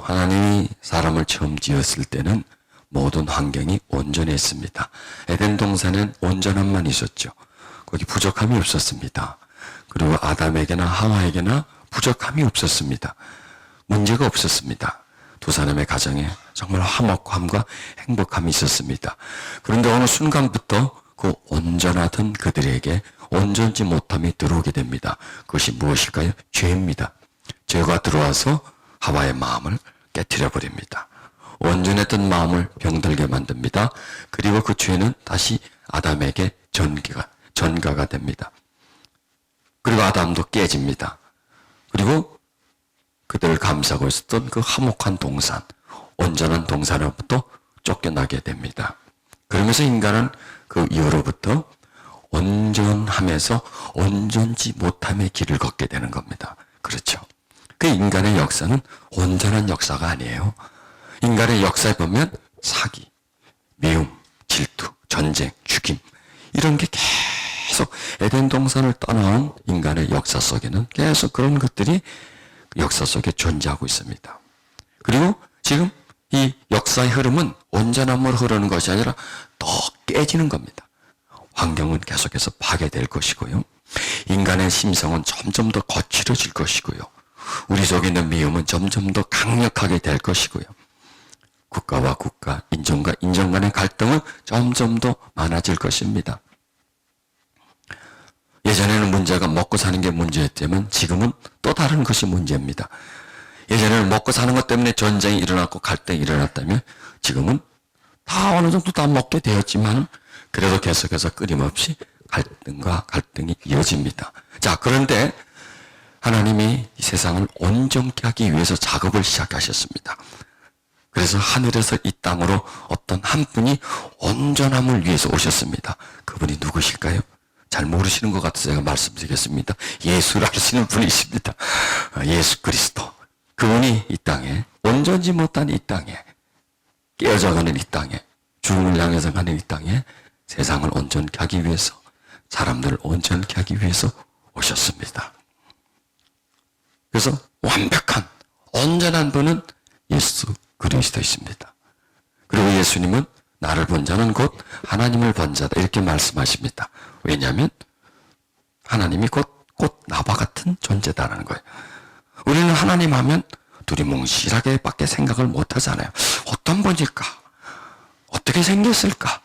하나님이 사람을 처음 지었을 때는 모든 환경이 온전했습니다. 에덴 동산엔 온전함만 있었죠. 거기 부족함이 없었습니다. 그리고 아담에게나 하와에게나 부족함이 없었습니다. 문제가 없었습니다. 두 사람의 가정에 정말 화목함과 행복함이 있었습니다. 그런데 어느 순간부터 그 온전하던 그들에게 온전치 못함이 들어오게 됩니다. 그것이 무엇일까요? 죄입니다. 죄가 들어와서 하와의 마음을 깨트려 버립니다. 온전했던 마음을 병들게 만듭니다. 그리고 그 죄는 다시 아담에게 전가가 됩니다. 그리고 아담도 깨집니다. 그리고 그들을 감싸고 있었던 그 화목한 동산, 온전한 동산으로부터 쫓겨나게 됩니다. 그러면서 인간은 그 이후로부터 온전함에서 온전치 못함의 길을 걷게 되는 겁니다. 그렇죠. 그 인간의 역사는 온전한 역사가 아니에요. 인간의 역사에 보면 사기, 미움, 질투, 전쟁, 죽임 이런 게 계속 에덴 동산을 떠나온 인간의 역사 속에는 계속 그런 것들이 역사 속에 존재하고 있습니다. 그리고 지금 이 역사의 흐름은 온전함으로 흐르는 것이 아니라 더 깨지는 겁니다. 환경은 계속해서 파괴될 것이고요. 인간의 심성은 점점 더 거칠어질 것이고요. 우리 속에 있는 미움은 점점 더 강력하게 될 것이고요. 국가와 국가, 인종과 인종 간의 갈등은 점점 더 많아질 것입니다. 예전에는 문제가 먹고 사는 게 문제였다면 지금은 또 다른 것이 문제입니다. 예전에는 먹고 사는 것 때문에 전쟁이 일어났고 갈등이 일어났다면 지금은 다 어느 정도 다 먹게 되었지만 그래도 계속해서 끊임없이 갈등과 갈등이 이어집니다. 자, 그런데 하나님이 이 세상을 온전케 하기 위해서 작업을 시작하셨습니다. 그래서 하늘에서 이 땅으로 어떤 한 분이 온전함을 위해서 오셨습니다. 그분이 누구실까요? 잘 모르시는 것 같아서 제가 말씀드리겠습니다. 예수를 아시는 분이십니다. 예수 그리스도. 그분이 이 땅에, 온전지 못한 이 땅에, 깨어져가는 이 땅에, 죽음을 향해서 가는 이 땅에 세상을 온전케 하기 위해서, 사람들을 온전케 하기 위해서 오셨습니다. 그래서 완벽한, 온전한 분은 예수 그리스도이십니다. 그리고 예수님은 나를 본 자는 곧 하나님을 본 자다 이렇게 말씀하십니다. 왜냐하면 하나님이 곧 나와 같은 존재다라는 거예요. 우리는 하나님 하면 두리뭉실하게 밖에 생각을 못 하잖아요. 어떤 분일까? 어떻게 생겼을까?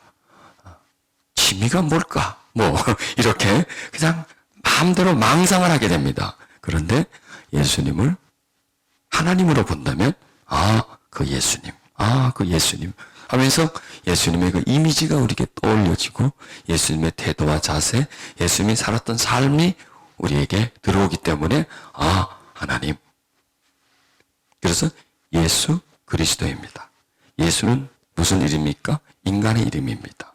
취미가 뭘까? 이렇게 그냥 마음대로 망상을 하게 됩니다. 그런데 예수님을 하나님으로 본다면 그 예수님 하면서 예수님의 그 이미지가 우리에게 떠올려지고 예수님의 태도와 자세, 예수님이 살았던 삶이 우리에게 들어오기 때문에 하나님. 그래서 예수 그리스도입니다. 예수는 무슨 이름입니까? 인간의 이름입니다.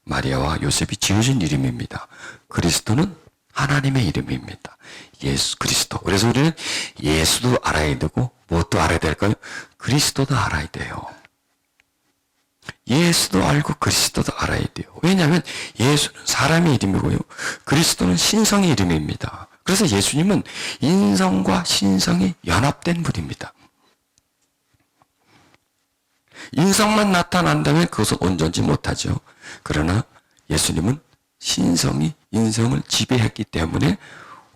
마리아와 요셉이 지어준 이름입니다. 그리스도는 하나님의 이름입니다. 예수 그리스도. 그래서 우리는 예수도 알아야 되고 무엇도 알아야 될까요? 그리스도도 알아야 돼요. 예수도 알고 그리스도도 알아야 돼요. 왜냐하면 예수는 사람의 이름이고요. 그리스도는 신성의 이름입니다. 그래서 예수님은 인성과 신성이 연합된 분입니다. 인성만 나타난다면 그것은 온전치 못하죠. 그러나 예수님은 신성이 인성을 지배했기 때문에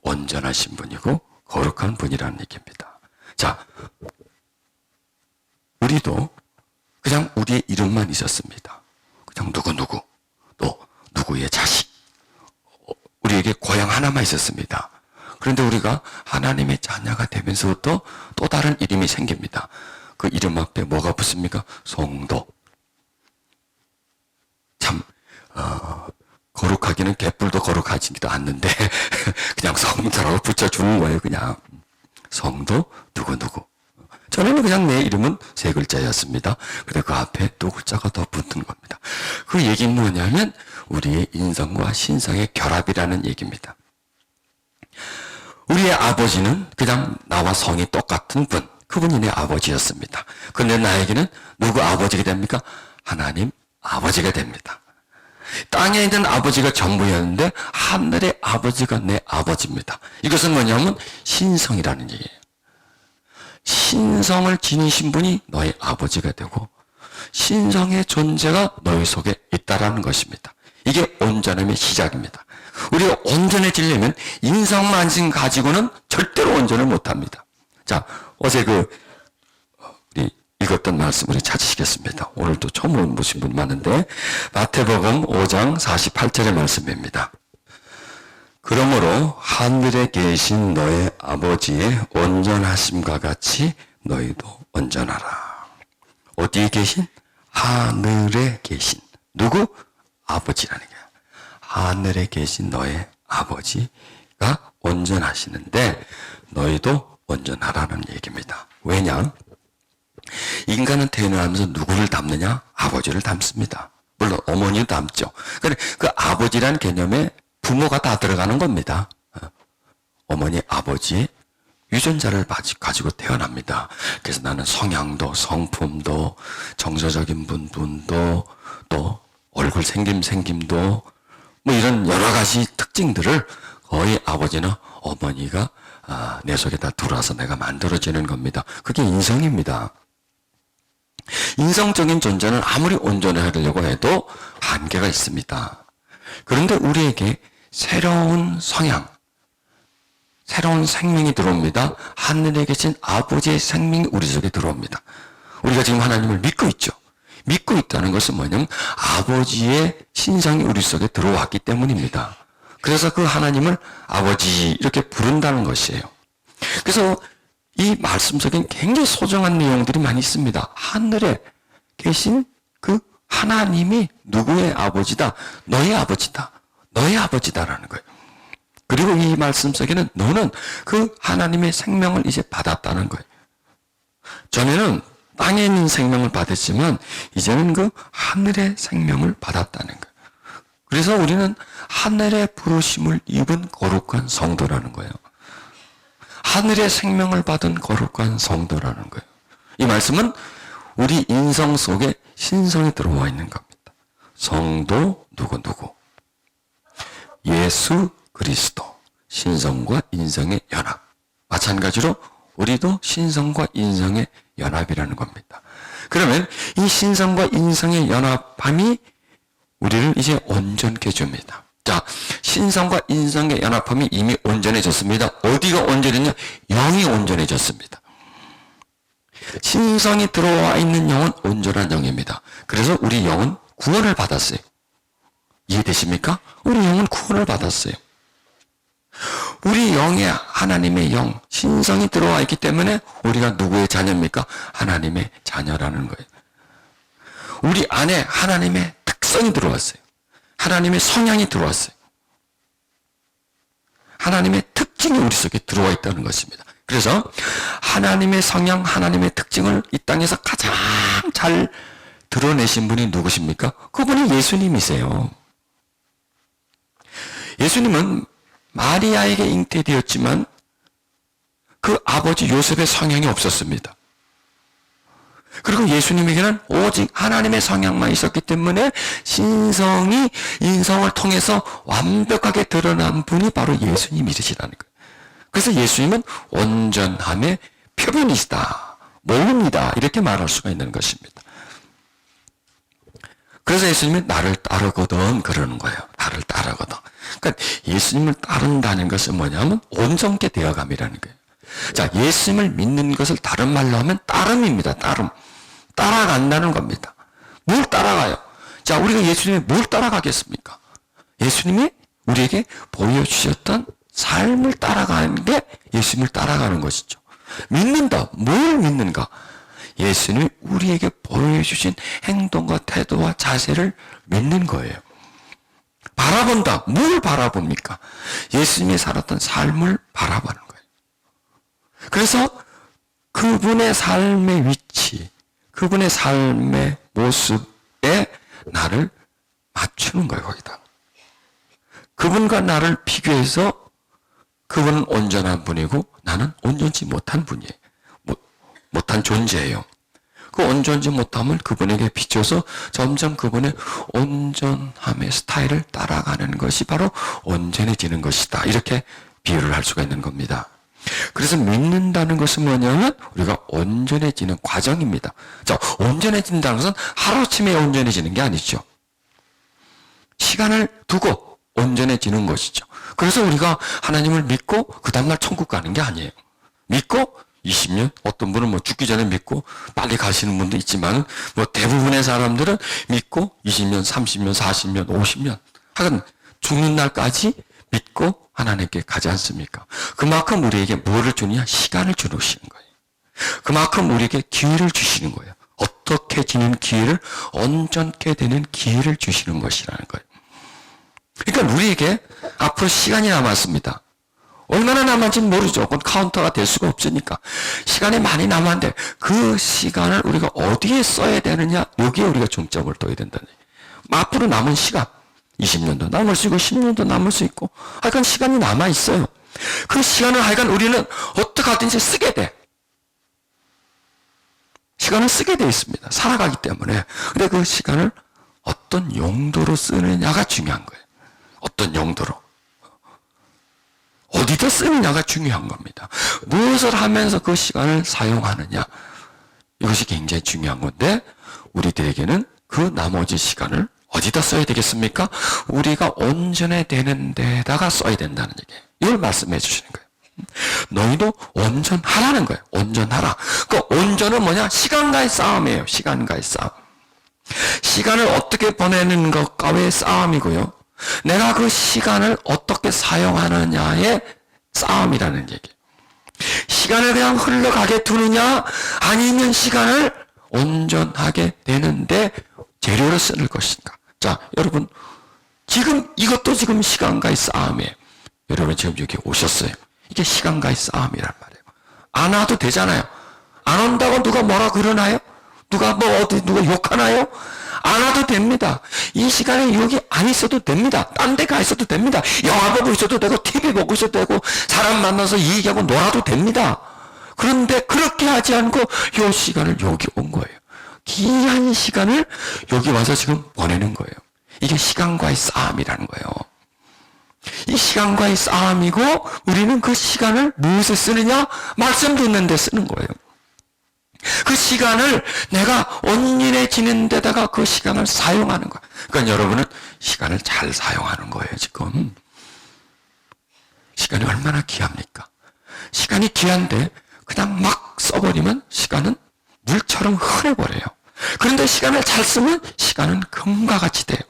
온전하신 분이고 거룩한 분이라는 얘기입니다. 자, 우리도 그냥 우리의 이름만 있었습니다. 그냥 누구누구, 또 누구의 자식, 우리에게 고향 하나만 있었습니다. 그런데 우리가 하나님의 자녀가 되면서부터 또 다른 이름이 생깁니다. 그 이름 앞에 뭐가 붙습니까? 성도. 참 거룩하기는 개뿔도 거룩하지도 않는데 그냥 성도라고 붙여주는 거예요. 그냥 성도 누구누구. 저는 그냥 내 이름은 세 글자였습니다. 근데 그 앞에 두 글자가 더 붙은 겁니다. 그 얘기는 뭐냐면 우리의 인성과 신성의 결합이라는 얘기입니다. 우리의 아버지는 그냥 나와 성이 똑같은 분, 그분이 내 아버지였습니다. 그런데 나에게는 누구 아버지가 됩니까? 하나님 아버지가 됩니다. 땅에 있는 아버지가 전부였는데 하늘의 아버지가 내 아버지입니다. 이것은 뭐냐면 신성이라는 얘기예요. 신성을 지니신 분이 너의 아버지가 되고 신성의 존재가 너희 속에 있다라는 것입니다. 이게 온전함의 시작입니다. 우리가 온전해지려면 인성만심 가지고는 절대로 온전을 못합니다. 자, 어제 우리 읽었던 말씀 우리 찾으시겠습니다. 오늘도 처음 보신 분 많은데 마태복음 5장 48절의 말씀입니다. 그러므로 하늘에 계신 너의 아버지의 온전하심과 같이 너희도 온전하라. 어디에 계신? 하늘에 계신. 누구? 아버지라는 거야. 하늘에 계신 너의 아버지가 온전하시는데 너희도 온전하라는 얘기입니다. 왜냐? 인간은 태어나면서 누구를 닮느냐? 아버지를 닮습니다. 물론 어머니도 닮죠. 그런데 그 아버지라는 개념에 부모가 다 들어가는 겁니다. 어머니, 아버지, 유전자를 가지고 태어납니다. 그래서 나는 성향도, 성품도, 정서적인 부분도, 또 얼굴 생김도, 뭐 이런 여러 가지 특징들을 거의 아버지나 어머니가 내 속에다 들어와서 내가 만들어지는 겁니다. 그게 인성입니다. 인성적인 존재는 아무리 온전하려고 해도 한계가 있습니다. 그런데 우리에게 새로운 성향, 새로운 생명이 들어옵니다. 하늘에 계신 아버지의 생명이 우리 속에 들어옵니다. 우리가 지금 하나님을 믿고 있죠. 믿고 있다는 것은 뭐냐면 아버지의 신성이 우리 속에 들어왔기 때문입니다. 그래서 그 하나님을 아버지 이렇게 부른다는 것이에요. 그래서 이 말씀 속에 굉장히 소중한 내용들이 많이 있습니다. 하늘에 계신 그 하나님이 누구의 아버지다? 너의 아버지다. 너의 아버지다라는 거예요. 그리고 이 말씀 속에는 너는 그 하나님의 생명을 이제 받았다는 거예요. 전에는 땅에 있는 생명을 받았지만 이제는 그 하늘의 생명을 받았다는 거예요. 그래서 우리는 하늘의 부르심을 입은 거룩한 성도라는 거예요. 하늘의 생명을 받은 거룩한 성도라는 거예요. 이 말씀은 우리 인성 속에 신성이 들어와 있는 겁니다. 성도 누구 예수 그리스도, 신성과 인성의 연합. 마찬가지로 우리도 신성과 인성의 연합이라는 겁니다. 그러면 이 신성과 인성의 연합함이 우리를 이제 온전케 해줍니다. 자, 신성과 인성의 연합함이 이미 온전해졌습니다. 어디가 온전했냐? 영이 온전해졌습니다. 신성이 들어와 있는 영은 온전한 영입니다. 그래서 우리 영은 구원을 받았어요. 이해되십니까? 우리 영은 구원을 받았어요. 우리 영에 하나님의 영, 신성이 들어와 있기 때문에 우리가 누구의 자녀입니까? 하나님의 자녀라는 거예요. 우리 안에 하나님의 특성이 들어왔어요. 하나님의 성향이 들어왔어요. 하나님의 특징이 우리 속에 들어와 있다는 것입니다. 그래서 하나님의 성향, 하나님의 특징을 이 땅에서 가장 잘 드러내신 분이 누구십니까? 그분이 예수님이세요. 예수님은 마리아에게 잉태되었지만 그 아버지 요셉의 성향이 없었습니다. 그리고 예수님에게는 오직 하나님의 성향만 있었기 때문에 신성이 인성을 통해서 완벽하게 드러난 분이 바로 예수님이시라는 거예요. 그래서 예수님은 온전함의 표본이시다, 모입니다, 이렇게 말할 수가 있는 것입니다. 그래서 예수님이 나를 따르거든 그러는 거예요. 나를 따르거든. 그러니까 예수님을 따른다는 것은 뭐냐면 온전케 되어감이라는 거예요. 자, 예수님을 믿는 것을 다른 말로 하면 따름입니다. 따름. 따라간다는 겁니다. 뭘 따라가요? 자, 우리가 예수님이 뭘 따라가겠습니까? 예수님이 우리에게 보여주셨던 삶을 따라가는 게 예수님을 따라가는 것이죠. 믿는다. 뭘 믿는가? 예수님이 우리에게 보여주신 행동과 태도와 자세를 믿는 거예요. 바라본다. 뭘 바라봅니까? 예수님이 살았던 삶을 바라보는 거예요. 그래서 그분의 삶의 위치, 그분의 삶의 모습에 나를 맞추는 거예요, 거기다. 그분과 나를 비교해서 그분은 온전한 분이고 나는 온전치 못한 분이에요. 못한 존재예요. 그 온전치 못함을 그분에게 비춰서 점점 그분의 온전함의 스타일을 따라가는 것이 바로 온전해지는 것이다. 이렇게 비유를 할 수가 있는 겁니다. 그래서 믿는다는 것은 뭐냐면 우리가 온전해지는 과정입니다. 자, 온전해진다는 것은 하루아침에 온전해지는 게 아니죠. 시간을 두고 온전해지는 것이죠. 그래서 우리가 하나님을 믿고 그 다음날 천국 가는 게 아니에요. 믿고 20년, 어떤 분은 뭐 죽기 전에 믿고 빨리 가시는 분도 있지만 뭐 대부분의 사람들은 믿고 20년, 30년, 40년, 50년 하여간 죽는 날까지 믿고 하나님께 가지 않습니까? 그만큼 우리에게 뭐를 주느냐? 시간을 주시는 거예요. 그만큼 우리에게 기회를 주시는 거예요. 어떻게 지는 기회를, 온전케 되는 기회를 주시는 것이라는 거예요. 그러니까 우리에게 앞으로 시간이 남았습니다. 얼마나 남았는지는 모르죠. 그건 카운터가 될 수가 없으니까. 시간이 많이 남았는데 그 시간을 우리가 어디에 써야 되느냐? 여기에 우리가 중점을 둬야 된다는 얘기예요. 앞으로 남은 시간, 20년도 남을 수 있고 10년도 남을 수 있고 하여간 시간이 남아 있어요. 그 시간을 하여간 우리는 어떻게 하든지 쓰게 돼. 시간을 쓰게 돼 있습니다. 살아가기 때문에. 근데 그 시간을 어떤 용도로 쓰느냐가 중요한 거예요. 어떤 용도로. 어디다 쓰느냐가 중요한 겁니다. 무엇을 하면서 그 시간을 사용하느냐. 이것이 굉장히 중요한 건데 우리들에게는 그 나머지 시간을 어디다 써야 되겠습니까? 우리가 온전해되는 데다가 써야 된다는 얘기예요. 이걸 말씀해 주시는 거예요. 너희도 온전하라는 거예요. 온전하라. 그 온전은 뭐냐? 시간과의 싸움이에요. 시간과의 싸움. 시간을 어떻게 보내는 것과의 싸움이고요. 내가 그 시간을 어떻게 사용하느냐의 싸움이라는 얘기예요. 시간을 그냥 흘러가게 두느냐 아니면 시간을 온전하게 되는데 재료를 쓰는 것인가. 자, 여러분 지금 이것도 지금 시간과의 싸움이에요. 여러분 지금 여기 오셨어요. 이게 시간과의 싸움이란 말이에요. 안 와도 되잖아요. 안 온다고 누가 뭐라 그러나요? 누가 뭐 어디 누가 욕하나요? 안 와도 됩니다. 이 시간에 여기 안 있어도 됩니다. 딴 데 가 있어도 됩니다. 영화 보고 있어도 되고 TV 보고 있어도 되고 사람 만나서 얘기하고 놀아도 됩니다. 그런데 그렇게 하지 않고 이 시간을 여기 온 거예요. 귀한 시간을 여기 와서 지금 보내는 거예요. 이게 시간과의 싸움이라는 거예요. 이 시간과의 싸움이고 우리는 그 시간을 무엇에 쓰느냐? 말씀 듣는 데 쓰는 거예요. 그 시간을 내가 온전해지는 데다가 그 시간을 사용하는 거예요. 그러니까 여러분은 시간을 잘 사용하는 거예요, 지금. 시간이 얼마나 귀합니까? 시간이 귀한데 그냥 막 써버리면 시간은 물처럼 흐려버려요. 그런데 시간을 잘 쓰면 시간은 금과 같이 돼요.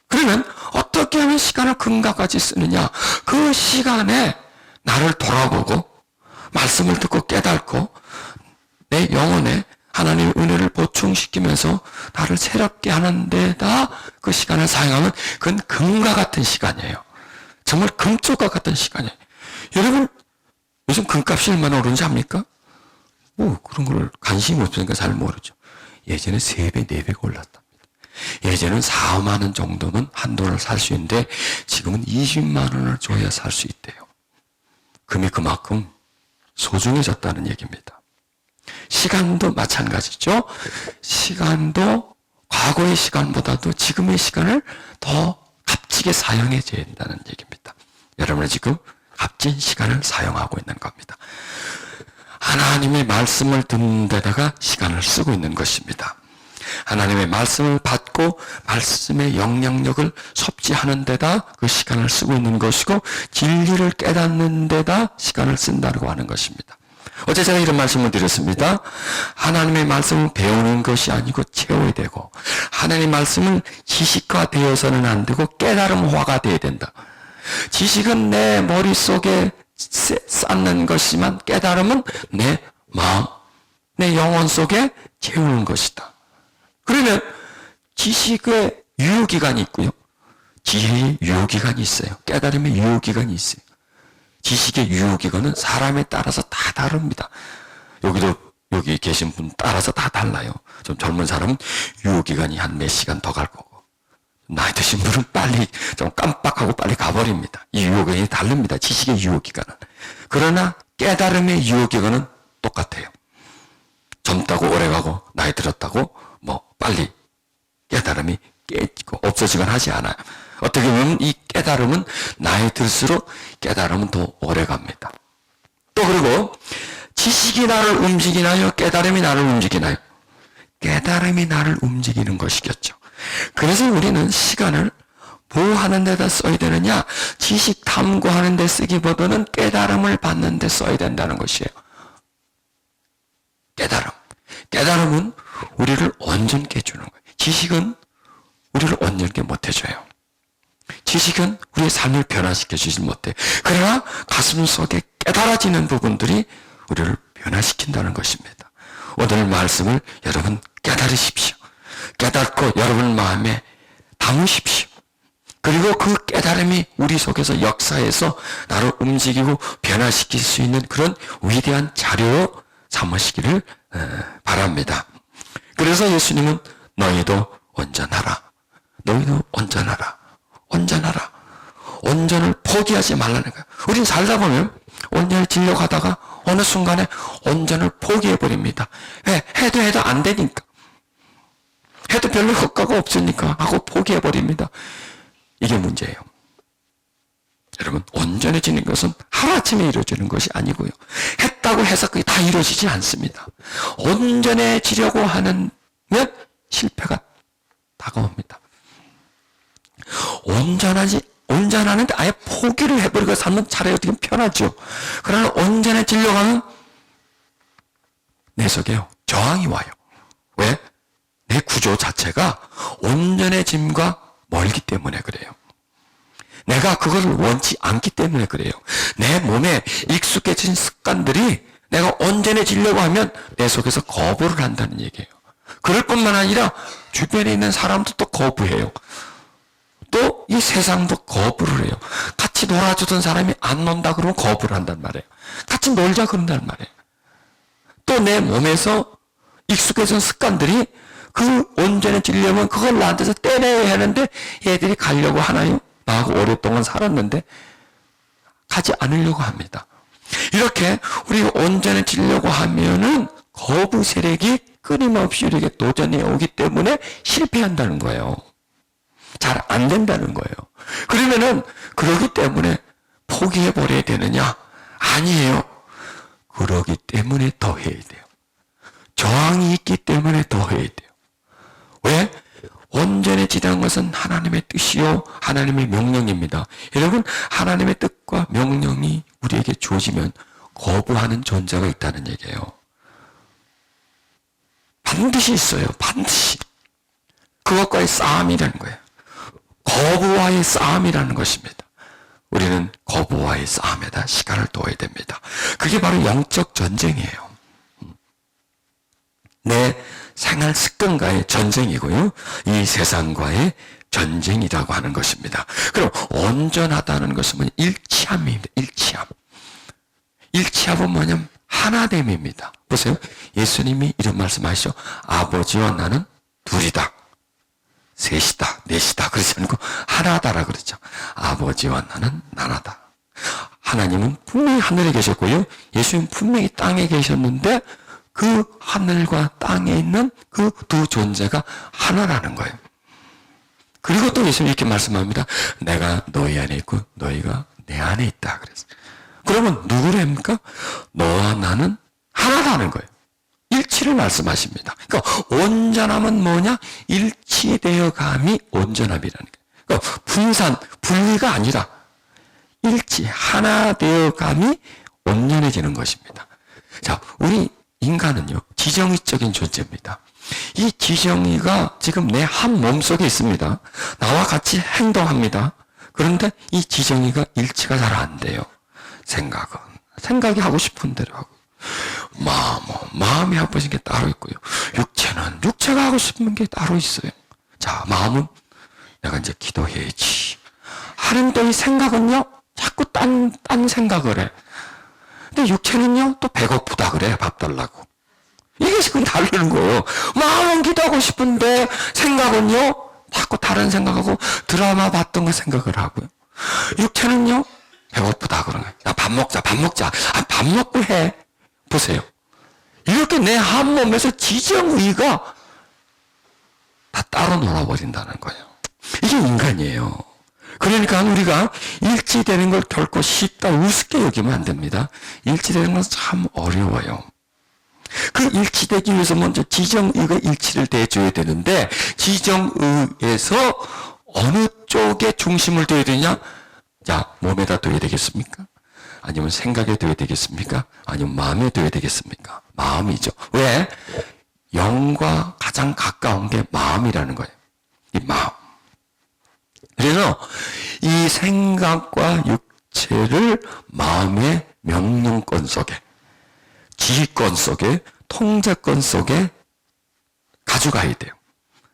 그러면 어떻게 하면 시간을 금과 같이 쓰느냐? 그 시간에 나를 돌아보고 말씀을 듣고 깨닫고 내 영혼에 하나님의 은혜를 보충시키면서 나를 새롭게 하는 데다 그 시간을 사용하면 그건 금과 같은 시간이에요. 정말 금쪽과 같은 시간이에요. 여러분 요즘 금값이 얼마나 오르는지 압니까? 뭐 그런 걸 관심이 없으니까 잘 모르죠. 예전에 3배, 4배가 올랐답니다. 예전에는 4, 5만 원 정도면 한 돈을 살 수 있는데 지금은 20만 원을 줘야 살 수 있대요. 금이 그만큼 소중해졌다는 얘기입니다. 시간도 마찬가지죠. 시간도 과거의 시간보다도 지금의 시간을 더 값지게 사용해줘야 된다는 얘기입니다. 여러분은 지금 값진 시간을 사용하고 있는 겁니다. 하나님의 말씀을 듣는 데다가 시간을 쓰고 있는 것입니다. 하나님의 말씀을 받고 말씀의 영향력을 섭취하는 데다 그 시간을 쓰고 있는 것이고 진리를 깨닫는 데다 시간을 쓴다고 하는 것입니다. 어제 제가 이런 말씀을 드렸습니다. 하나님의 말씀을 배우는 것이 아니고 채워야 되고 하나님의 말씀은 지식화 되어서는 안 되고 깨달음화가 되어야 된다. 지식은 내 머릿속에 쌓는 것이지만 깨달음은 내 마음, 내 영혼 속에 채우는 것이다. 그러면 지식의 유효기간이 있고요. 지혜의 유효기간이 있어요. 깨달음의 유효기간이 있어요. 지식의 유효기간은 사람에 따라서 다 다릅니다. 여기 계신 분 따라서 다 달라요. 좀 젊은 사람은 유효기간이 한 몇 시간 더 갈 거고 나이 드신 분은 빨리 좀 깜빡하고 빨리 가버립니다. 이 유효기간이 다릅니다. 지식의 유효기간은. 그러나 깨달음의 유효기간은 똑같아요. 젊다고 오래가고 나이 들었다고 뭐 빨리 깨달음이 깨지고 없어지거나 하지 않아요. 어떻게 보면 이 깨달음은 나이 들수록 깨달음은 더 오래 갑니다. 또 그리고 지식이 나를 움직이나요? 깨달음이 나를 움직이나요? 깨달음이 나를 움직이는 것이겠죠. 그래서 우리는 시간을 뭐 하는 데다 써야 되느냐? 지식 탐구하는 데 쓰기보다는 깨달음을 받는 데 써야 된다는 것이에요. 깨달음. 깨달음은 우리를 온전케 해주는 거예요. 지식은 우리를 온전케 못해줘요. 지식은 우리의 삶을 변화시켜주지 못해. 그러나 가슴 속에 깨달아지는 부분들이 우리를 변화시킨다는 것입니다. 오늘 말씀을 여러분 깨달으십시오. 깨닫고 여러분 마음에 담으십시오. 그리고 그 깨달음이 우리 속에서 역사해서 나를 움직이고 변화시킬 수 있는 그런 위대한 자료로 삼으시기를 바랍니다. 그래서 예수님은 너희도 온전하라. 너희도 온전하라. 온전하라. 온전을 포기하지 말라는 거예요. 우린 살다 보면 온전을 지려고 하다가 어느 순간에 온전을 포기해버립니다. 왜? 해도 안 되니까. 해도 별로 효과가 없으니까 하고 포기해버립니다. 이게 문제예요. 여러분, 온전해지는 것은 하루아침에 이루어지는 것이 아니고요. 했다고 해서 그게 다 이루어지지 않습니다. 온전해지려고 하면 실패가 다가옵니다. 온전하는데 아예 포기를 해버리고 살면 차라리 어떻게 편하죠. 그러나 온전해지려고 하면 내 속에 저항이 와요. 왜? 내 구조 자체가 온전해짐과 멀기 때문에 그래요. 내가 그걸 원치 않기 때문에 그래요. 내 몸에 익숙해진 습관들이 내가 온전해지려고 하면 내 속에서 거부를 한다는 얘기예요. 그럴 뿐만 아니라 주변에 있는 사람도 또 거부해요. 또 이 세상도 거부를 해요. 같이 놀아주던 사람이 안 논다 그러면 거부를 한단 말이에요. 같이 놀자 그런단 말이에요. 또 내 몸에서 익숙해진 습관들이 그 온전해지려면 그걸 나한테서 떼내야 하는데 얘들이 가려고 하나요? 나하고 오랫동안 살았는데 가지 않으려고 합니다. 이렇게 우리가 온전해지려고 하면은 거부 세력이 끊임없이 우리에게 도전해 오기 때문에 실패한다는 거예요. 잘 안 된다는 거예요. 그러면은 그러기 때문에 포기해버려야 되느냐? 아니에요. 그러기 때문에 더 해야 돼요. 저항이 있기 때문에 더 해야 돼요. 왜? 온전해지다는 것은 하나님의 뜻이요 하나님의 명령입니다. 여러분, 하나님의 뜻과 명령이 우리에게 주어지면 거부하는 존재가 있다는 얘기예요. 반드시 있어요. 반드시. 그것과의 싸움이라는 거예요. 거부와의 싸움이라는 것입니다. 우리는 거부와의 싸움에다 시간을 둬야 됩니다. 그게 바로 영적 전쟁이에요. 내 생활 습관과의 전쟁이고요. 이 세상과의 전쟁이라고 하는 것입니다. 그럼 온전하다는 것은 일치함입니다. 일치함. 일치함은 뭐냐면 하나됨입니다. 보세요. 예수님이 이런 말씀하시죠. 아버지와 나는 둘이다. 셋이다. 넷이다. 그러지 않고 하나다라 그러죠. 아버지와 나는 하나다. 하나님은 분명히 하늘에 계셨고요. 예수님은 분명히 땅에 계셨는데 그 하늘과 땅에 있는 그 두 존재가 하나라는 거예요. 그리고 또 예수님이 이렇게 말씀합니다. 내가 너희 안에 있고 너희가 내 안에 있다. 그래서 그러면 누구랍니까? 너와 나는 하나라는 거예요. 일치를 말씀하십니다. 그러니까 온전함은 뭐냐? 일치되어 감이 온전함이라는 거예요. 그러니까 분산, 분리가 아니라 일치, 하나 되어 감이 온전해지는 것입니다. 자, 우리 인간은요, 지정의적인 존재입니다. 이 지정의가 지금 내 한 몸속에 있습니다. 나와 같이 행동합니다. 그런데 이 지정의가 일치가 잘 안 돼요. 생각이 하고 싶은 대로 하고, 마음이 하고 싶은 게 따로 있고요. 육체가 하고 싶은 게 따로 있어요. 자, 마음은 내가 이제 기도해야지 하는 또 이 생각은요, 자꾸 딴 생각을 해. 근데 육체는요, 또 배고프다 그래, 밥 달라고. 이게 지금 다르는 거예요. 마음은 기도하고 싶은데, 생각은요, 자꾸 다른 생각하고, 드라마 봤던 거 생각을 하고요. 육체는요, 배고프다 그러는 거예요. 야, 밥 먹자. 아, 밥 먹고 해. 보세요. 이렇게 내 한 몸에서 지정의가 다 따로 놀아버린다는 거예요. 이게 인간이에요. 그러니까 우리가 일치되는 걸 결코 쉽다 우습게 여기면 안 됩니다. 일치되는 건 참 어려워요. 그 일치되기 위해서 먼저 지정의가 일치를 대줘야 되는데, 지정의에서 어느 쪽에 중심을 둬야 되냐? 자, 몸에다 둬야 되겠습니까? 아니면 생각에 둬야 되겠습니까? 아니면 마음에 둬야 되겠습니까? 마음이죠. 왜? 영과 가장 가까운 게 마음이라는 거예요. 이 마음. 그래서 이 생각과 육체를 마음의 명령권 속에, 지휘권 속에, 통제권 속에 가져가야 돼요.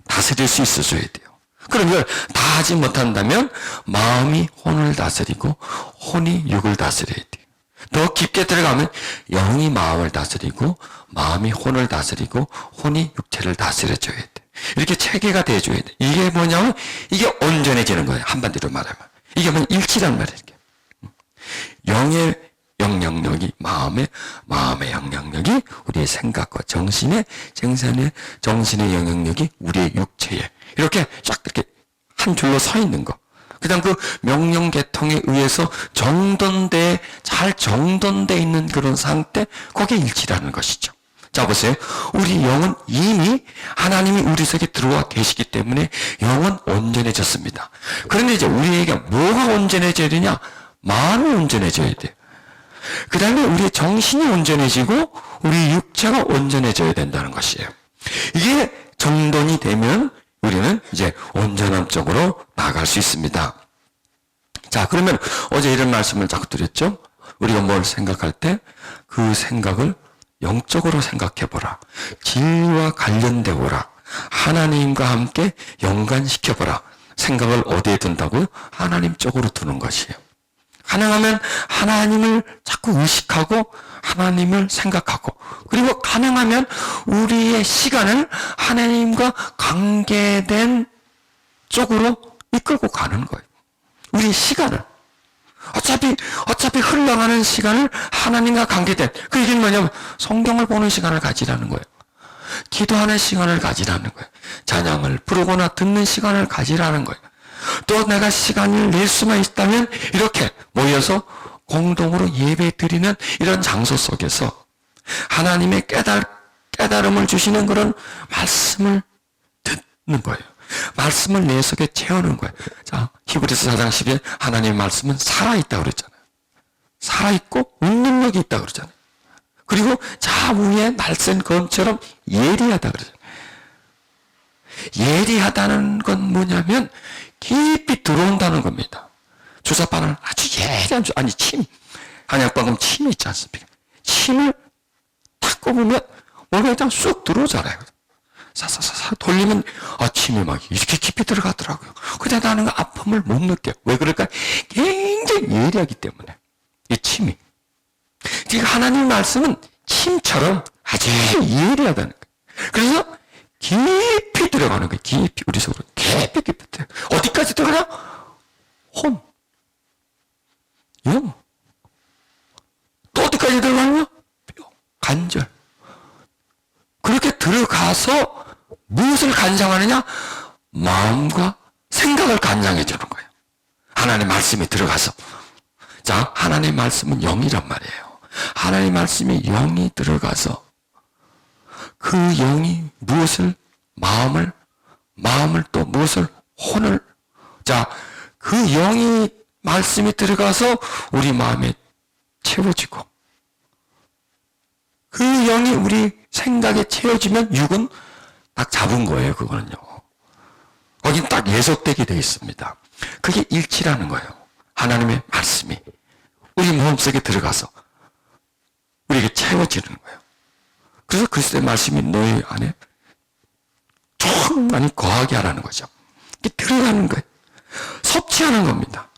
다스릴 수 있어줘야 돼요. 그럼 이걸 다 하지 못한다면 마음이 혼을 다스리고 혼이 육을 다스려야 돼요. 더 깊게 들어가면 영이 마음을 다스리고 마음이 혼을 다스리고 혼이 육체를 다스려줘야 돼. 이렇게 체계가 돼줘야 돼. 이게 뭐냐면 이게 온전해지는 거예요. 한마디로 말하면. 이게 뭐냐 일치란 말이에요. 영의 영향력이 마음의 영향력이 우리의 생각과 정신의 영향력이 우리의 육체에 이렇게 쫙 이렇게 한 줄로 서 있는 거. 그다음 그 명령 계통에 의해서 잘 정돈돼 있는 그런 상태, 그게 일치라는 것이죠. 자, 보세요. 우리 영은 이미 하나님이 우리 속에 들어와 계시기 때문에 영은 온전해졌습니다. 그런데 이제 우리에게 뭐가 온전해져야 되냐? 마음이 온전해져야 돼요. 그 다음에 우리의 정신이 온전해지고 우리 육체가 온전해져야 된다는 것이에요. 이게 정돈이 되면 우리는 이제 온전함 쪽으로 나아갈 수 있습니다. 자, 그러면 어제 이런 말씀을 자꾸 드렸죠? 우리가 뭘 생각할 때 그 생각을 영적으로 생각해보라. 진리와 관련되어보라. 하나님과 함께 연관시켜보라. 생각을 어디에 둔다고요? 하나님 쪽으로 두는 것이에요. 가능하면 하나님을 자꾸 의식하고 하나님을 생각하고, 그리고 가능하면 우리의 시간을 하나님과 관계된 쪽으로 이끌고 가는 거예요. 우리 시간을. 어차피 흘러가는 시간을 하나님과 관계된, 그 얘기는 뭐냐면 성경을 보는 시간을 가지라는 거예요. 기도하는 시간을 가지라는 거예요. 찬양을 부르거나 듣는 시간을 가지라는 거예요. 또 내가 시간을 낼 수만 있다면 이렇게 모여서 공동으로 예배 드리는 이런 장소 속에서 하나님의 깨달음을 주시는 그런 말씀을 듣는 거예요. 말씀을 내 속에 채우는 거예요. 자, 히브리서 4장 10에 하나님의 말씀은 살아있다고 그랬잖아요. 살아있고 능력이 있다고 그러잖아요. 그리고 좌우에 날쌘 검처럼 예리하다고 그러잖아요. 예리하다는 건 뭐냐면 깊이 들어온다는 겁니다. 주사바는 아주 예리한 침. 한약방금 침이 있지 않습니까? 침을 탁 꼽으면 몸에 그냥 쑥 들어오잖아요. 사사사사 돌리면 침이 막 이렇게 깊이 들어가더라고요. 근데 나는 그 아픔을 못 느껴요. 왜 그럴까? 굉장히 예리하기 때문에. 이 침이. 그러니까 하나님 말씀은 침처럼 아주 예리하다는 거예요. 그래서 깊이 들어가는 거예요. 깊이 우리 속으로 깊이 들어가요. 어디까지 들어가냐? 혼, 영. 또 어디까지 들어가냐? 뼈, 관절. 그렇게 들어가서 무엇을 간장하느냐? 마음과 생각을 간장해 주는 거예요. 하나님의 말씀이 들어가서. 자, 하나님의 말씀은 영이란 말이에요. 하나님의 말씀이 영이 들어가서 그 영이 무엇을, 마음을 또 무엇을, 혼을, 자, 그 영이 말씀이 들어가서 우리 마음에 채워지고, 그 영이 우리 생각에 채워지면 육은 딱 잡은 거예요, 그거는요. 거긴 딱 예속되게 되어 있습니다. 그게 일치라는 거예요. 하나님의 말씀이 우리 마음속에 들어가서 우리에게 채워지는 거예요. 그래서 그리스도의 말씀이 너희 안에 충만히 거하게 하라는 거죠. 이게 들어가는 거예요. 섭취하는 겁니다.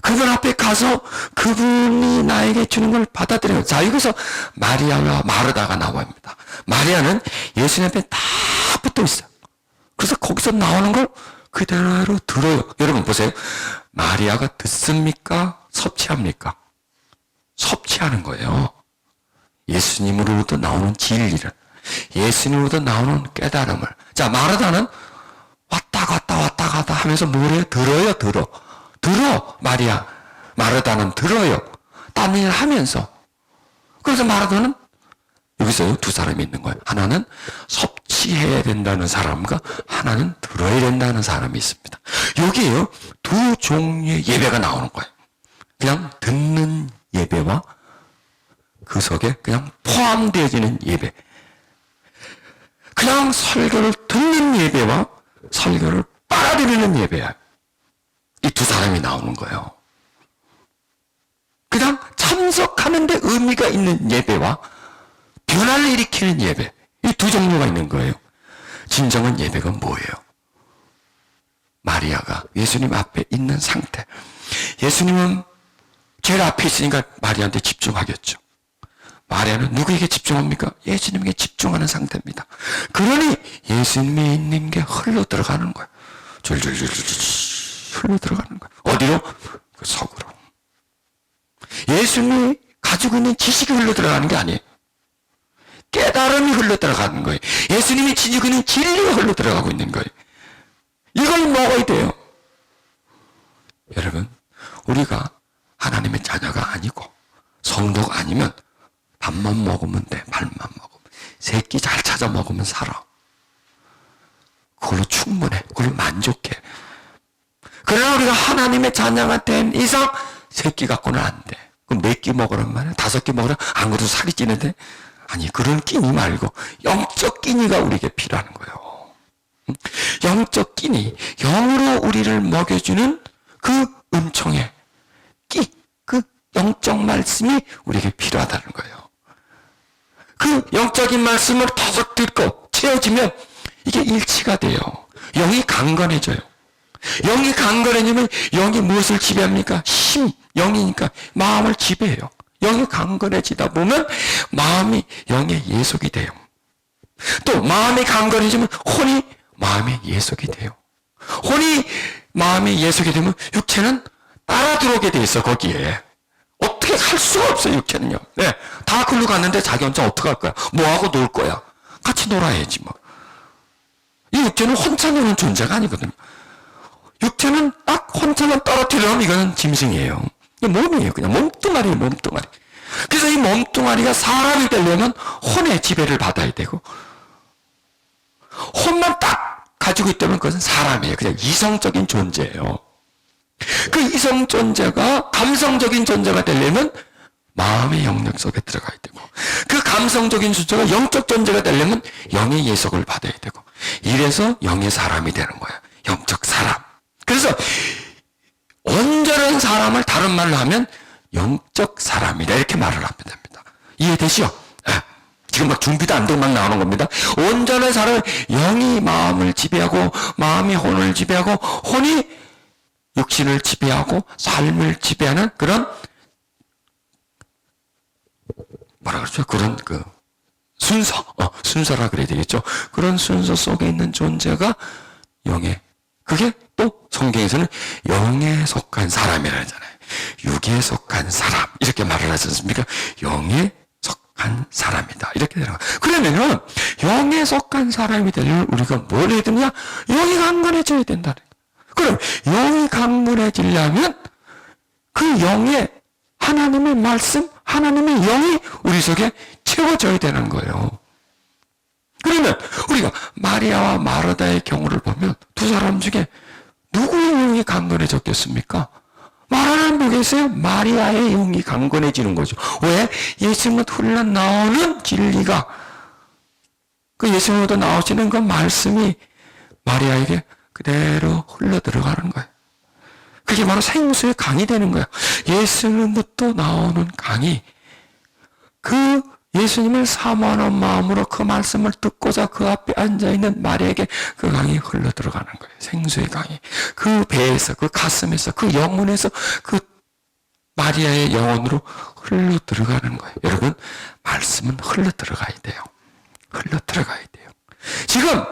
그분 앞에 가서 그분이 나에게 주는 걸 받아들여요. 자, 여기서 마리아와 마르다가 나옵니다. 마리아는 예수님 앞에 딱 붙어 있어요. 그래서 거기서 나오는 걸 그대로 들어요. 여러분 보세요. 마리아가 듣습니까? 섭취합니까? 섭취하는 거예요. 예수님으로부터 나오는 진리를, 예수님으로부터 나오는 깨달음을. 자, 마르다는 왔다 가다 하면서 뭐래요? 들어. 마리아. 마르다는 들어요. 딴 일 하면서. 그래서 마르다는 여기서 두 사람이 있는 거예요. 하나는 섭취해야 된다는 사람과 하나는 들어야 된다는 사람이 있습니다. 여기에요. 두 종류의 예배가 나오는 거예요. 그냥 듣는 예배와 그 속에 그냥 포함되어지는 예배. 그냥 설교를 듣는 예배와 설교를 빨아들이는 예배야. 이 두 사람이 나오는 거예요. 그냥 참석하는 데 의미가 있는 예배와 변화를 일으키는 예배. 이 두 종류가 있는 거예요. 진정한 예배가 뭐예요? 마리아가 예수님 앞에 있는 상태. 예수님은 제일 앞에 있으니까 마리아한테 집중하겠죠. 마리아는 누구에게 집중합니까? 예수님에게 집중하는 상태입니다. 그러니 예수님이 있는 게 흘러 들어가는 거예요. 줄줄줄줄 흘러 들어가는 거예요. 어디로? 그 속으로. 예수님이 가지고 있는 지식이 흘러 들어가는 게 아니에요. 깨달음이 흘러 들어가는 거예요. 예수님이 지니고 있는 진리가 흘러 들어가고 있는 거예요. 이걸 먹어야 돼요. 여러분, 우리가 하나님의 자녀가 아니고 성도가 아니면 밥만 먹으면 돼. 밥만 먹으면. 새끼 잘 찾아 먹으면 살아. 그걸로 충분해. 그걸로 만족해. 그러나 우리가 하나님의 자녀가 된 이상 새끼 갖고는 안 돼. 그럼 몇 끼 먹으란 말이야? 5끼 먹으라? 안 그래도 살이 찌는데? 아니, 그런 끼니 말고 영적 끼니가 우리에게 필요한 거예요. 영적 끼니, 영으로 우리를 먹여주는 그 은총의 끼, 그 영적 말씀이 우리에게 필요하다는 거예요. 그 영적인 말씀을 계속 듣고 채워지면 이게 일치가 돼요. 영이 강건해져요. 영이 강건해지면 영이 무엇을 지배합니까? 힘, 영이니까 마음을 지배해요. 영이 강건해지다 보면 마음이 영의 예속이 돼요. 또 마음이 강건해지면 혼이 마음의 예속이 돼요. 혼이 마음의 예속이 되면 육체는 따라 들어오게 돼 있어, 거기에. 어떻게 할 수가 없어요, 육체는요. 네, 다 글로 갔는데 자기 혼자 어떻게 할 거야? 뭐하고 놀 거야? 같이 놀아야지 뭐. 이 육체는 혼자 노는 존재가 아니거든요. 육체는 딱 혼자만 떨어뜨리려면 이거는 짐승이에요. 이 몸이에요. 그냥 몸뚱아리예요, 몸뚱아리. 그래서 이 몸뚱아리가 사람이 되려면 혼의 지배를 받아야 되고, 혼만 딱 가지고 있다면 그것은 사람이에요. 그냥 이성적인 존재예요. 그 이성 존재가 감성적인 존재가 되려면 마음의 영역 속에 들어가야 되고, 그 감성적인 존재가 영적 존재가 되려면 영의 예속을 받아야 되고, 이래서 영의 사람이 되는 거예요. 영적 사람. 그래서 온전한 사람을 다른 말로 하면 영적 사람이다, 이렇게 말을 하면 됩니다. 이해되시죠? 네. 지금 막 준비도 안 되고 막 나오는 겁니다. 온전한 사람은 영이 마음을 지배하고 마음이 혼을 지배하고 혼이 육신을 지배하고 삶을 지배하는 그런 뭐라 그러죠? 그런 그 순서라 그래야 되겠죠? 그런 순서 속에 있는 존재가 영의, 그게 또 성경에서는 영에 속한 사람이라 하잖아요. 육에 속한 사람, 이렇게 말을 하지 않습니까? 영에 속한 사람이다, 이렇게 되는 거예요. 그러면은 영에 속한 사람이 되려면 우리가 뭘 해야 되느냐? 영이 강건해져야 된다는 거예요. 그럼 영이 강건해지려면 그 영의 하나님의 말씀, 하나님의 영이 우리 속에 채워져야 되는 거예요. 그러면 우리가 마리아와 마르다의 경우를 보면 두 사람 중에 누구의 영이 강건해졌겠습니까? 마리아는 보겠어요? 마리아의 영이 강건해지는 거죠. 왜? 예수님으로부터 흘러나오는 진리가, 그 예수님으로부터 나오시는 그 말씀이 마리아에게 그대로 흘러 들어가는 거예요. 그게 바로 생수의 강이 되는 거예요. 예수님부터 나오는 강이, 그 예수님을 사모하는 마음으로 그 말씀을 듣고자 그 앞에 앉아있는 마리아에게 그 강이 흘러 들어가는 거예요. 생수의 강이. 그 배에서, 그 가슴에서, 그 영혼에서 그 마리아의 영혼으로 흘러 들어가는 거예요. 여러분, 말씀은 흘러 들어가야 돼요. 흘러 들어가야 돼요. 지금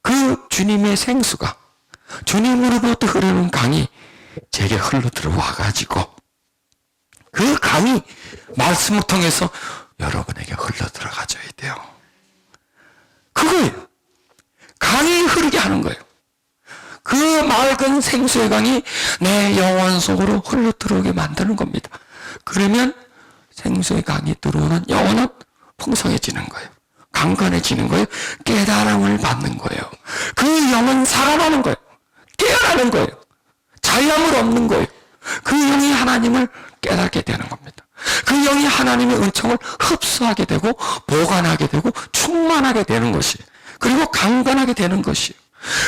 그 주님의 생수가, 주님으로부터 흐르는 강이 제게 흘러 들어와가지고 그 강이 말씀을 통해서 여러분에게 흘러 들어가줘야 돼요. 그거예요. 강이 흐르게 하는 거예요. 작은 생수의 강이 내 영혼 속으로 흘러 들어오게 만드는 겁니다. 그러면 생수의 강이 들어오는 영혼은 풍성해지는 거예요. 강건해지는 거예요. 깨달음을 받는 거예요. 그 영은 살아나는 거예요. 깨어나는 거예요. 자유함을 얻는 거예요. 그 영이 하나님을 깨닫게 되는 겁니다. 그 영이 하나님의 은총을 흡수하게 되고 보관하게 되고 충만하게 되는 것이에요. 그리고 강건하게 되는 것이에요.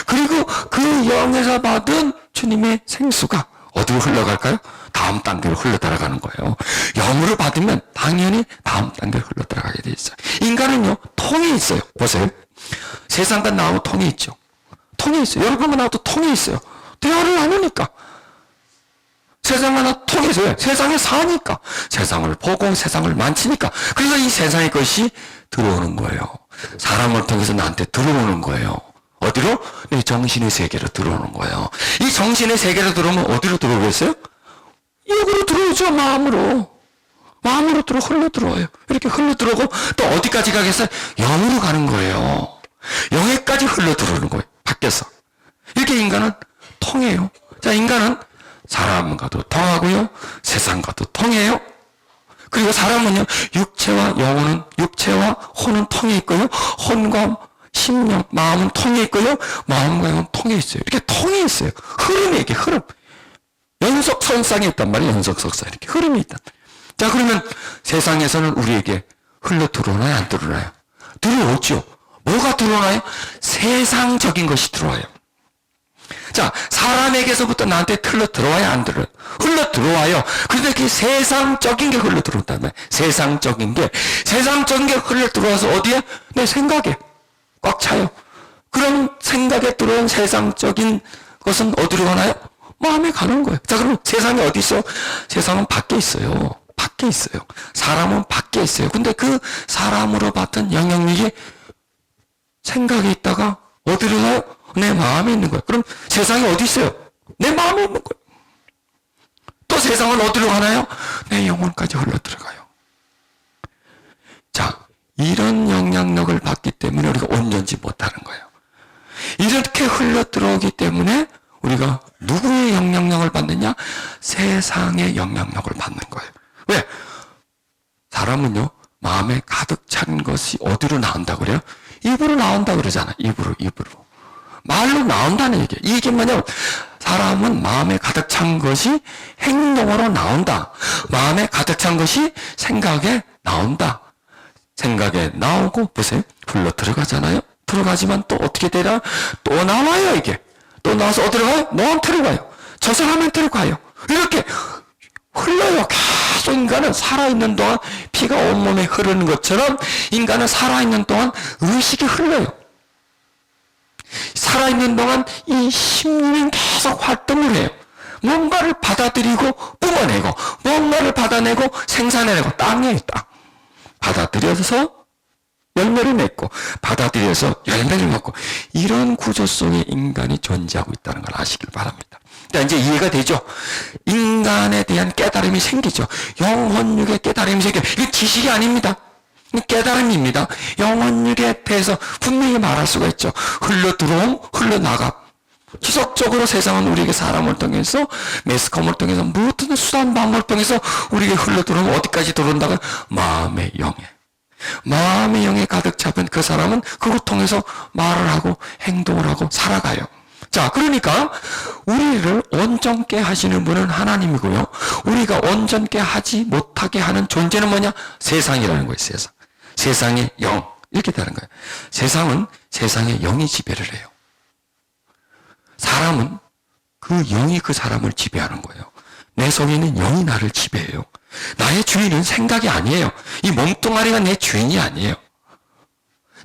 그리고 그 영에서 받은 주님의 생수가 어디로 흘러갈까요? 다음 단계로 흘러 들어가는 거예요. 영으로 받으면 당연히 다음 단계로 흘러 들어가게 돼 있어요. 인간은요, 통이 있어요. 보세요. 세상과 나하고 통이 있죠. 통이 있어요. 여러분과 나하고 통이 있어요. 대화를 나누니까. 세상과 나 통이 있어요. 세상에 사니까. 세상을 보고 세상을 만지니까. 그래서 이 세상의 것이 들어오는 거예요. 사람을 통해서 나한테 들어오는 거예요. 어디로? 내 정신의 세계로 들어오는 거예요. 이 정신의 세계로 들어오면 어디로 들어오겠어요? 육으로 들어오죠. 마음으로. 마음으로 흘러 들어와요. 이렇게 흘러 들어오고 또 어디까지 가겠어요? 영으로 가는 거예요. 영에까지 흘러 들어오는 거예요. 밖에서. 이렇게 인간은 통해요. 자, 인간은 사람과도 통하고요. 세상과도 통해요. 그리고 사람은요, 육체와 영혼은, 육체와 혼은 통해 있고요. 혼과 심령, 마음은 통해 있고요. 마음과 영은 통해 있어요. 이렇게 통해 있어요. 흐름이 이렇게 흐름. 연속선상에 있단 말이에요. 연속선상. 이렇게 흐름이 있다. 자, 그러면 세상에서는 우리에게 흘러 들어오나요? 안 들어오나요? 들어오죠. 뭐가 들어오나요? 세상적인 것이 들어와요. 자, 사람에게서부터 나한테 흘러 들어와요? 안 들어요? 흘러 들어와요. 그런데 그 세상적인 게 흘러 들어온단 말이에요. 세상적인 게 흘러 들어와서 어디에? 내 생각에 꽉 차요. 그럼 생각에 들어온 세상적인 것은 어디로 가나요? 마음에 가는 거예요. 자, 그럼 세상이 어디 있어요? 세상은 밖에 있어요. 밖에 있어요. 사람은 밖에 있어요. 근데 그 사람으로 받은 영향력이 생각에 있다가 어디로 가요? 내 마음에 있는 거예요. 그럼 세상이 어디 있어요? 내 마음에 있는 거예요. 또 세상은 어디로 가나요? 내 영혼까지 흘러 들어가요. 자, 이런 영향력을 받기 때문에 우리가 온전치 못하는 거예요. 이렇게 흘러 들어오기 때문에 우리가 누구의 영향력을 받느냐? 세상의 영향력을 받는 거예요. 왜? 사람은요, 마음에 가득 찬 것이 어디로 나온다고 그래요? 입으로 나온다 그러잖아. 입으로. 말로 나온다는 얘기예요. 이게 뭐냐면, 사람은 마음에 가득 찬 것이 행동으로 나온다. 마음에 가득 찬 것이 생각에 나온다. 생각에 나오고, 보세요. 흘러 들어가잖아요. 들어가지만 또 어떻게 되나? 또 나와요, 이게. 또 나와서 어디로 가요? 너한테로 가요. 저 사람한테로 가요. 이렇게 흘러요. 계속 인간은 살아있는 동안 피가 온몸에 흐르는 것처럼 인간은 살아있는 동안 의식이 흘러요. 살아있는 동안 이 심리는 계속 활동을 해요. 뭔가를 받아들이고 뿜어내고, 뭔가를 받아내고 생산해내고, 땅이에요, 땅. 받아들여서 열매를 맺고, 받아들여서 열매를 먹고, 이런 구조 속에 인간이 존재하고 있다는 걸 아시길 바랍니다. 자, 이제 이해가 되죠? 인간에 대한 깨달음이 생기죠. 영혼육의 깨달음이 생겨요. 이게 지식이 아닙니다. 깨달음입니다. 영혼육에 대해서 분명히 말할 수가 있죠. 흘러 들어옴, 흘러 나감. 지속적으로 세상은 우리에게 사람을 통해서, 매스컴을 통해서, 모든 수단 방법을 통해서 우리에게 흘러 들어오면 어디까지 들어온다고요? 마음의 영에. 마음의 영에 가득 잡은 그 사람은 그걸 통해서 말을 하고 행동을 하고 살아가요. 자, 그러니까 우리를 온전케 하시는 분은 하나님이고요. 우리가 온전케 하지 못하게 하는 존재는 뭐냐? 세상이라는 거예요. 세상. 세상의 영. 이렇게 되는 거예요. 세상은 세상의 영이 지배를 해요. 사람은 그 영이 그 사람을 지배하는 거예요. 내 속에 있는 영이 나를 지배해요. 나의 주인은 생각이 아니에요. 이 몸뚱아리가 내 주인이 아니에요.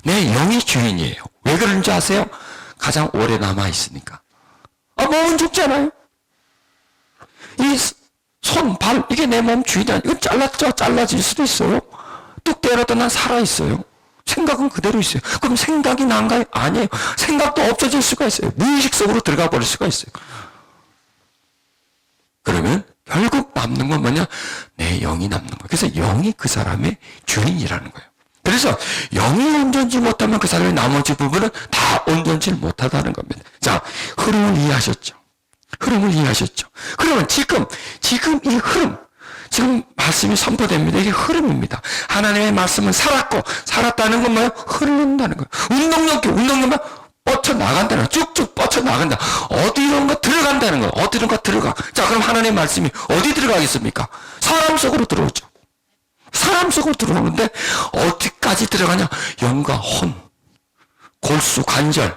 내 영이 주인이에요. 왜 그런지 아세요? 가장 오래 남아있으니까. 몸은 죽잖아요. 이 손, 발, 이게 내 몸 주인이 아니에요. 이거 잘랐죠? 잘라질 수도 있어요. 뚝 때려도 난 살아있어요. 생각은 그대로 있어요. 그럼 생각이 난가요? 아니에요. 생각도 없어질 수가 있어요. 무의식 속으로 들어가 버릴 수가 있어요. 그러면 결국 남는 건 뭐냐? 내 영이 남는 거예요. 그래서 영이 그 사람의 주인이라는 거예요. 그래서 영이 온전치 못하면 그 사람의 나머지 부분은 다 온전치 못하다는 겁니다. 자, 흐름을 이해하셨죠? 흐름을 이해하셨죠? 그러면 지금 이 흐름, 지금 말씀이 선포됩니다. 이게 흐름입니다. 하나님의 말씀은 살았다는 건 뭐예요? 흐른다는 거예요. 운동력만 뻗쳐나간다는 거예요. 쭉쭉 뻗쳐나간다. 어디론가 들어간다는 거예요. 어디론가 들어가. 자, 그럼 하나님의 말씀이 어디 들어가겠습니까? 사람 속으로 들어오죠. 사람 속으로 들어오는데 어디까지 들어가냐? 영과 혼, 골수, 관절,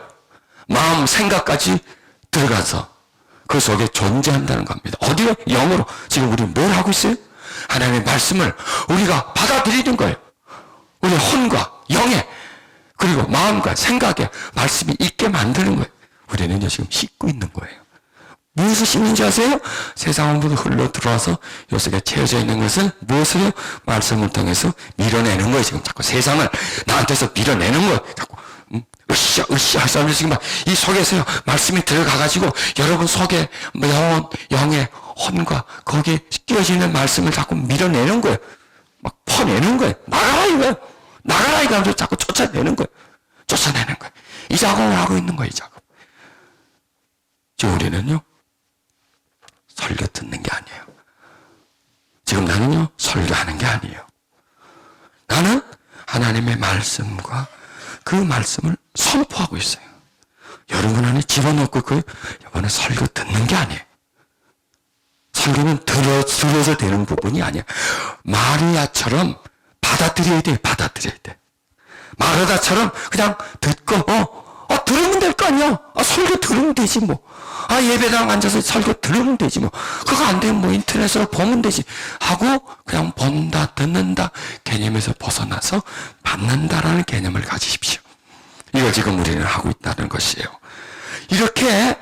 마음, 생각까지 들어가서 그 속에 존재한다는 겁니다. 어디로? 영으로. 지금 우리는 뭘 하고 있어요? 하나님의 말씀을 우리가 받아들이는 거예요. 우리 혼과 영에, 그리고 마음과 생각에 말씀이 있게 만드는 거예요. 우리는요, 지금 씻고 있는 거예요. 무엇을 씻는지 아세요? 세상으로 흘러 들어와서 요 속에 채워져 있는 것을 무엇으로? 말씀을 통해서 밀어내는 거예요. 지금 자꾸 세상을 나한테서 밀어내는 거예요. 자꾸 으쌰 할 사람들 지금 이 속에서요 말씀이 들어가가지고 여러분 속에 영의 혼과 거기에 끼어지는 말씀을 자꾸 밀어내는 거예요. 막 퍼내는 거예요. 나가라 이거예요. 나가라 이거 하면서 자꾸 쫓아내는 거예요. 이 작업을 하고 있는 거예요. 이 작업. 지금 우리는요 설교 듣는 게 아니에요. 지금 나는요 설교하는 게 아니에요. 나는 하나님의 말씀과 그 말씀을 선포하고 있어요. 여러분 안에 집어넣고 이번에 설교 듣는 게 아니에요. 설교는 들어서 되는 부분이 아니야. 마리아처럼 받아들여야 돼. 마르다처럼 그냥 듣고 들으면 될 거 아니야. 설교 들으면 되지 뭐. 예배당 앉아서 설교 들으면 되지 뭐. 그거 안 되면 뭐 인터넷으로 보면 되지 하고 그냥 본다 듣는다 개념에서 벗어나서 받는다라는 개념을 가지십시오. 이걸 지금 우리는 하고 있다는 것이에요. 이렇게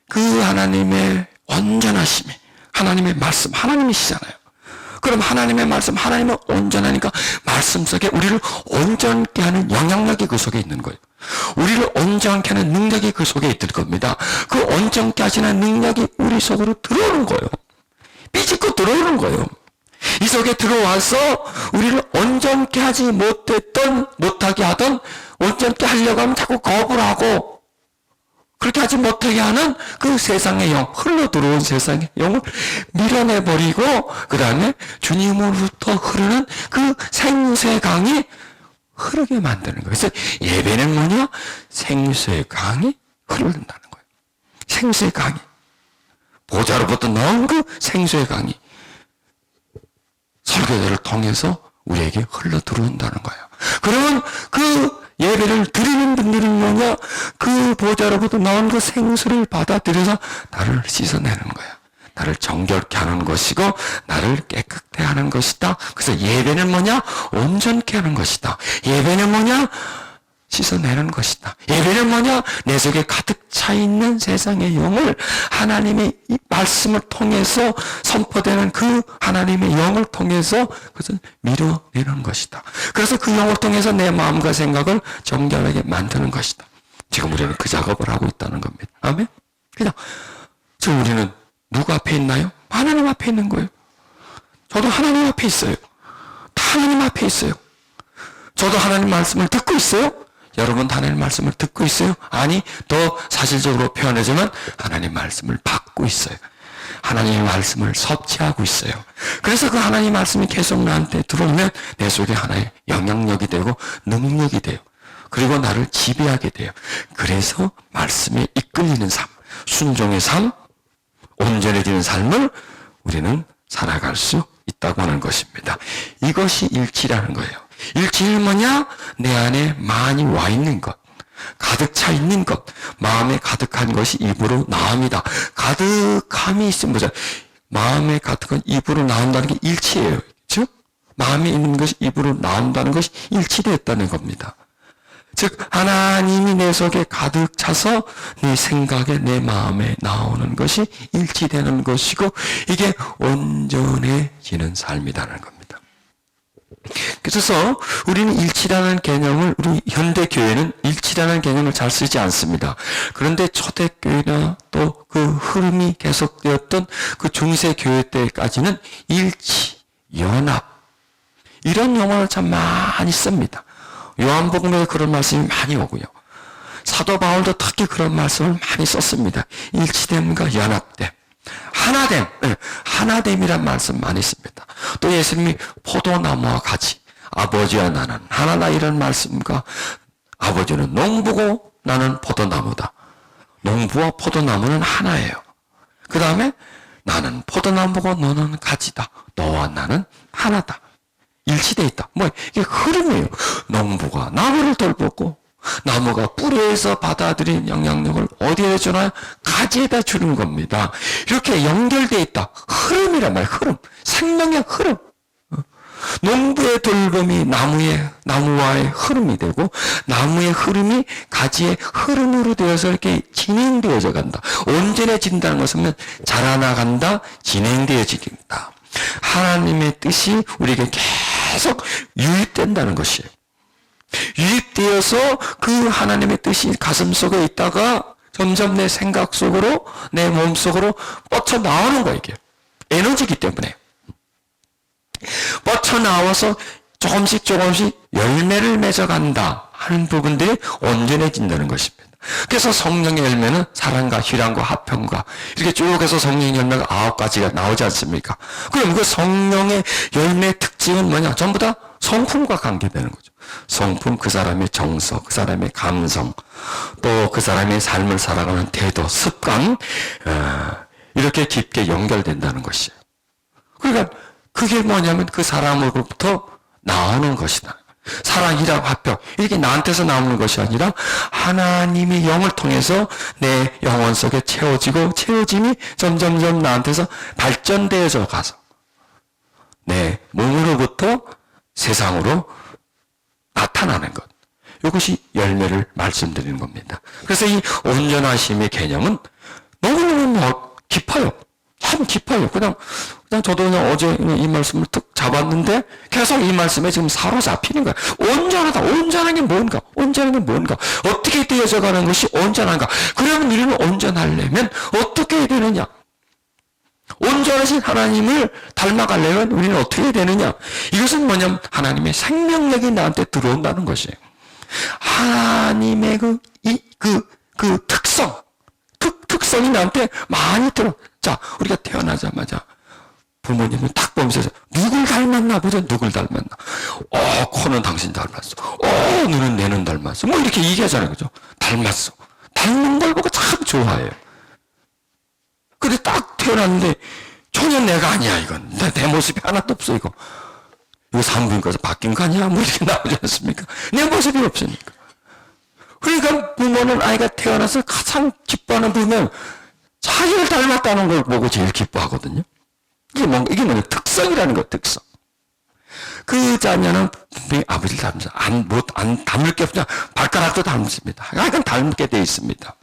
그 하나님의 온전하심이, 하나님의 말씀, 하나님이시잖아요. 그럼 하나님의 말씀, 하나님은 온전하니까 말씀 속에 우리를 온전케 하는 영향력이 그 속에 있는 거예요. 우리를 온전케 하는 능력이 그 속에 있을 겁니다. 그 온전케 하시는 능력이 우리 속으로 들어오는 거예요. 삐집고 들어오는 거예요. 이 속에 들어와서 우리를 온전케 하지 못하게 하던 온전케 하려고 하면 자꾸 거부를 하고 그렇게 하지 못하게 하는 그 세상의 영, 흘러 들어온 세상의 영을 밀어내버리고 그 다음에 주님으로부터 흐르는 그 생수의 강이 흐르게 만드는 거예요. 그래서 예배는 뭐냐? 생수의 강이 흐른다는 거예요. 생수의 강이. 보좌로부터 나온 그 생수의 강이 설교자를 통해서 우리에게 흘러 들어온다는 거예요. 그러면 그 예배를 드리는 분들은 뭐냐? 그 보좌로부터 나온 그 생수를 받아들여서 나를 씻어내는 거야. 나를 정결케 하는 것이고 나를 깨끗게 하는 것이다. 그래서 예배는 뭐냐? 온전케 하는 것이다. 예배는 뭐냐? 씻어내는 것이다. 예배는 뭐냐? 내 속에 가득 차 있는 세상의 영을 하나님의 이 말씀을 통해서 선포되는 그 하나님의 영을 통해서 그것을 밀어내는 것이다. 그래서 그 영을 통해서 내 마음과 생각을 정결하게 만드는 것이다. 지금 우리는 그 작업을 하고 있다는 겁니다. 아멘? 그냥 지금 우리는 누구 앞에 있나요? 하나님 앞에 있는 거예요. 저도 하나님 앞에 있어요. 다 하나님 앞에 있어요. 저도 하나님 말씀을 듣고 있어요. 여러분 하나님 말씀을 듣고 있어요? 아니, 더 사실적으로 표현하자면 하나님 말씀을 받고 있어요. 하나님의 말씀을 섭취하고 있어요. 그래서 그 하나님 말씀이 계속 나한테 들어오면 내 속에 하나의 영향력이 되고 능력이 돼요. 그리고 나를 지배하게 돼요. 그래서 말씀에 이끌리는 삶, 순종의 삶, 온전해지는 삶을 우리는 살아갈 수 있다고 하는 것입니다. 이것이 일치라는 거예요. 일치는 뭐냐? 내 안에 많이 와 있는 것, 가득 차 있는 것, 마음에 가득한 것이 입으로 나옵니다. 가득함이 있으면 뭐죠? 마음에 가득한 입으로 나온다는 게 일치예요. 그렇죠? 마음에 있는 것이 입으로 나온다는 것이 일치되었다는 겁니다. 즉 하나님이 내 속에 가득 차서 내 생각에 내 마음에 나오는 것이 일치되는 것이고 이게 온전해지는 삶이라는 겁니다. 그래서 우리는 일치라는 개념을 우리 현대교회는 일치라는 개념을 잘 쓰지 않습니다. 그런데 초대교회나 또 그 흐름이 계속되었던 그 중세교회 때까지는 일치, 연합 이런 용어를 참 많이 씁니다. 요한복음에 그런 말씀이 많이 오고요. 사도 바울도 특히 그런 말씀을 많이 썼습니다. 일치됨과 연합됨, 하나됨, 하나됨이란 말씀 많이 씁니다. 또 예수님이 포도나무와 같이 아버지와 나는 하나다 이런 말씀과 아버지는 농부고 나는 포도나무다. 농부와 포도나무는 하나예요. 그 다음에 나는 포도나무고 너는 가지다. 너와 나는 하나다. 일치되어 있다. 뭐 이게 흐름이에요. 농부가 나무를 돌보고 나무가 뿌리에서 받아들인 영향력을 어디에 주나요? 가지에다 주는 겁니다. 이렇게 연결되어 있다. 흐름이란 말이에요. 흐름. 생명의 흐름. 농부의 돌봄이 나무와의 흐름이 되고 나무의 흐름이 가지의 흐름으로 되어서 이렇게 진행되어져 간다. 온전해진다는 것은 자라나간다, 진행되어진다. 하나님의 뜻이 우리에게 계속 유입된다는 것이에요. 유입되어서 그 하나님의 뜻이 가슴 속에 있다가 점점 내 생각 속으로, 내 몸 속으로 뻗쳐나오는 거예요. 이게 에너지이기 때문에. 뻗쳐나와서 조금씩 열매를 맺어간다 하는 부분들이 온전해진다는 것입니다. 그래서 성령의 열매는 사랑과 희락과 화평과 이렇게 쭉 해서 성령의 열매가 9가지가 나오지 않습니까? 그럼 그 성령의 열매의 특징은 뭐냐? 전부 다 성품과 관계되는 거죠. 성품, 그 사람의 정서, 그 사람의 감성, 또 그 사람의 삶을 살아가는 태도, 습관, 이렇게 깊게 연결된다는 것이에요. 그러니까 그게 뭐냐면 그 사람으로부터 나오는 것이다. 사랑이랑 화평, 이렇게 나한테서 나오는 것이 아니라 하나님의 영을 통해서 내 영혼 속에 채워지고 채워짐이 점점점 나한테서 발전되어져 가서 내 몸으로부터 세상으로 나타나는 것. 이것이 열매를 말씀드리는 겁니다. 그래서 이 온전하심의 개념은 너무너무 깊어요. 참 깊어요. 그냥 저도 그냥 어제 이 말씀을 툭 잡았는데 계속 이 말씀에 지금 사로잡히는 거야. 온전하다. 온전한 게 뭔가? 온전한 게 뭔가? 어떻게 되어져 가는 것이 온전한가? 그러면 우리는 온전하려면 어떻게 해야 되느냐? 온전하신 하나님을 닮아가려면 우리는 어떻게 해야 되느냐? 이것은 뭐냐면 하나님의 생명력이 나한테 들어온다는 것이에요. 하나님의 그 특성이 나한테 많이 들어. 자, 우리가 태어나자마자 부모님은 딱 보면서 누굴 닮았나 보자. 누굴 닮았나. 코는 당신 닮았어. 눈은 내는 닮았어. 뭐 이렇게 얘기하잖아요. 그죠? 닮았어. 닮는 걸 보고 참 좋아해요. 근데 딱 태어났는데 전혀 내가 아니야 이건. 내 모습이 하나도 없어 이거. 이거 산부인과에서 바뀐 거 아니야? 뭐 이렇게 나오지 않습니까? 내 모습이 없으니까. 그러니까 부모는 아이가 태어나서 가장 기뻐하는 부모는 자기를 닮았다는 걸 보고 제일 기뻐하거든요. 이게 뭐냐? 특성이라는 거, 특성. 그 자녀는 분명히 아버지를 닮습니다. 안 닮을 게 없냐? 발가락도 닮습니다. 약간 닮게 되어 있습니다.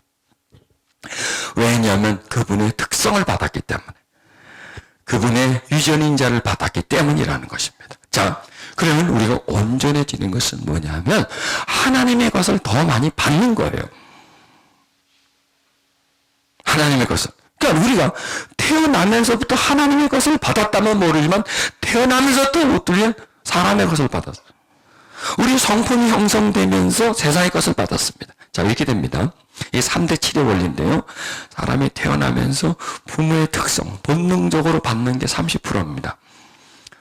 왜냐하면 그분의 특성을 받았기 때문에. 그분의 유전인자를 받았기 때문이라는 것입니다. 자, 그러면 우리가 온전해지는 것은 뭐냐면 하나님의 것을 더 많이 받는 거예요. 하나님의 것을. 그러니까 우리가 태어나면서부터 하나님의 것을 받았다면 모르지만 태어나면서부터 우리는 사람의 것을 받았어요. 우리 성품이 형성되면서 세상의 것을 받았습니다. 자, 이렇게 됩니다. 이 3대 치료 원리인데요. 사람이 태어나면서 부모의 특성, 본능적으로 받는 게 30%입니다.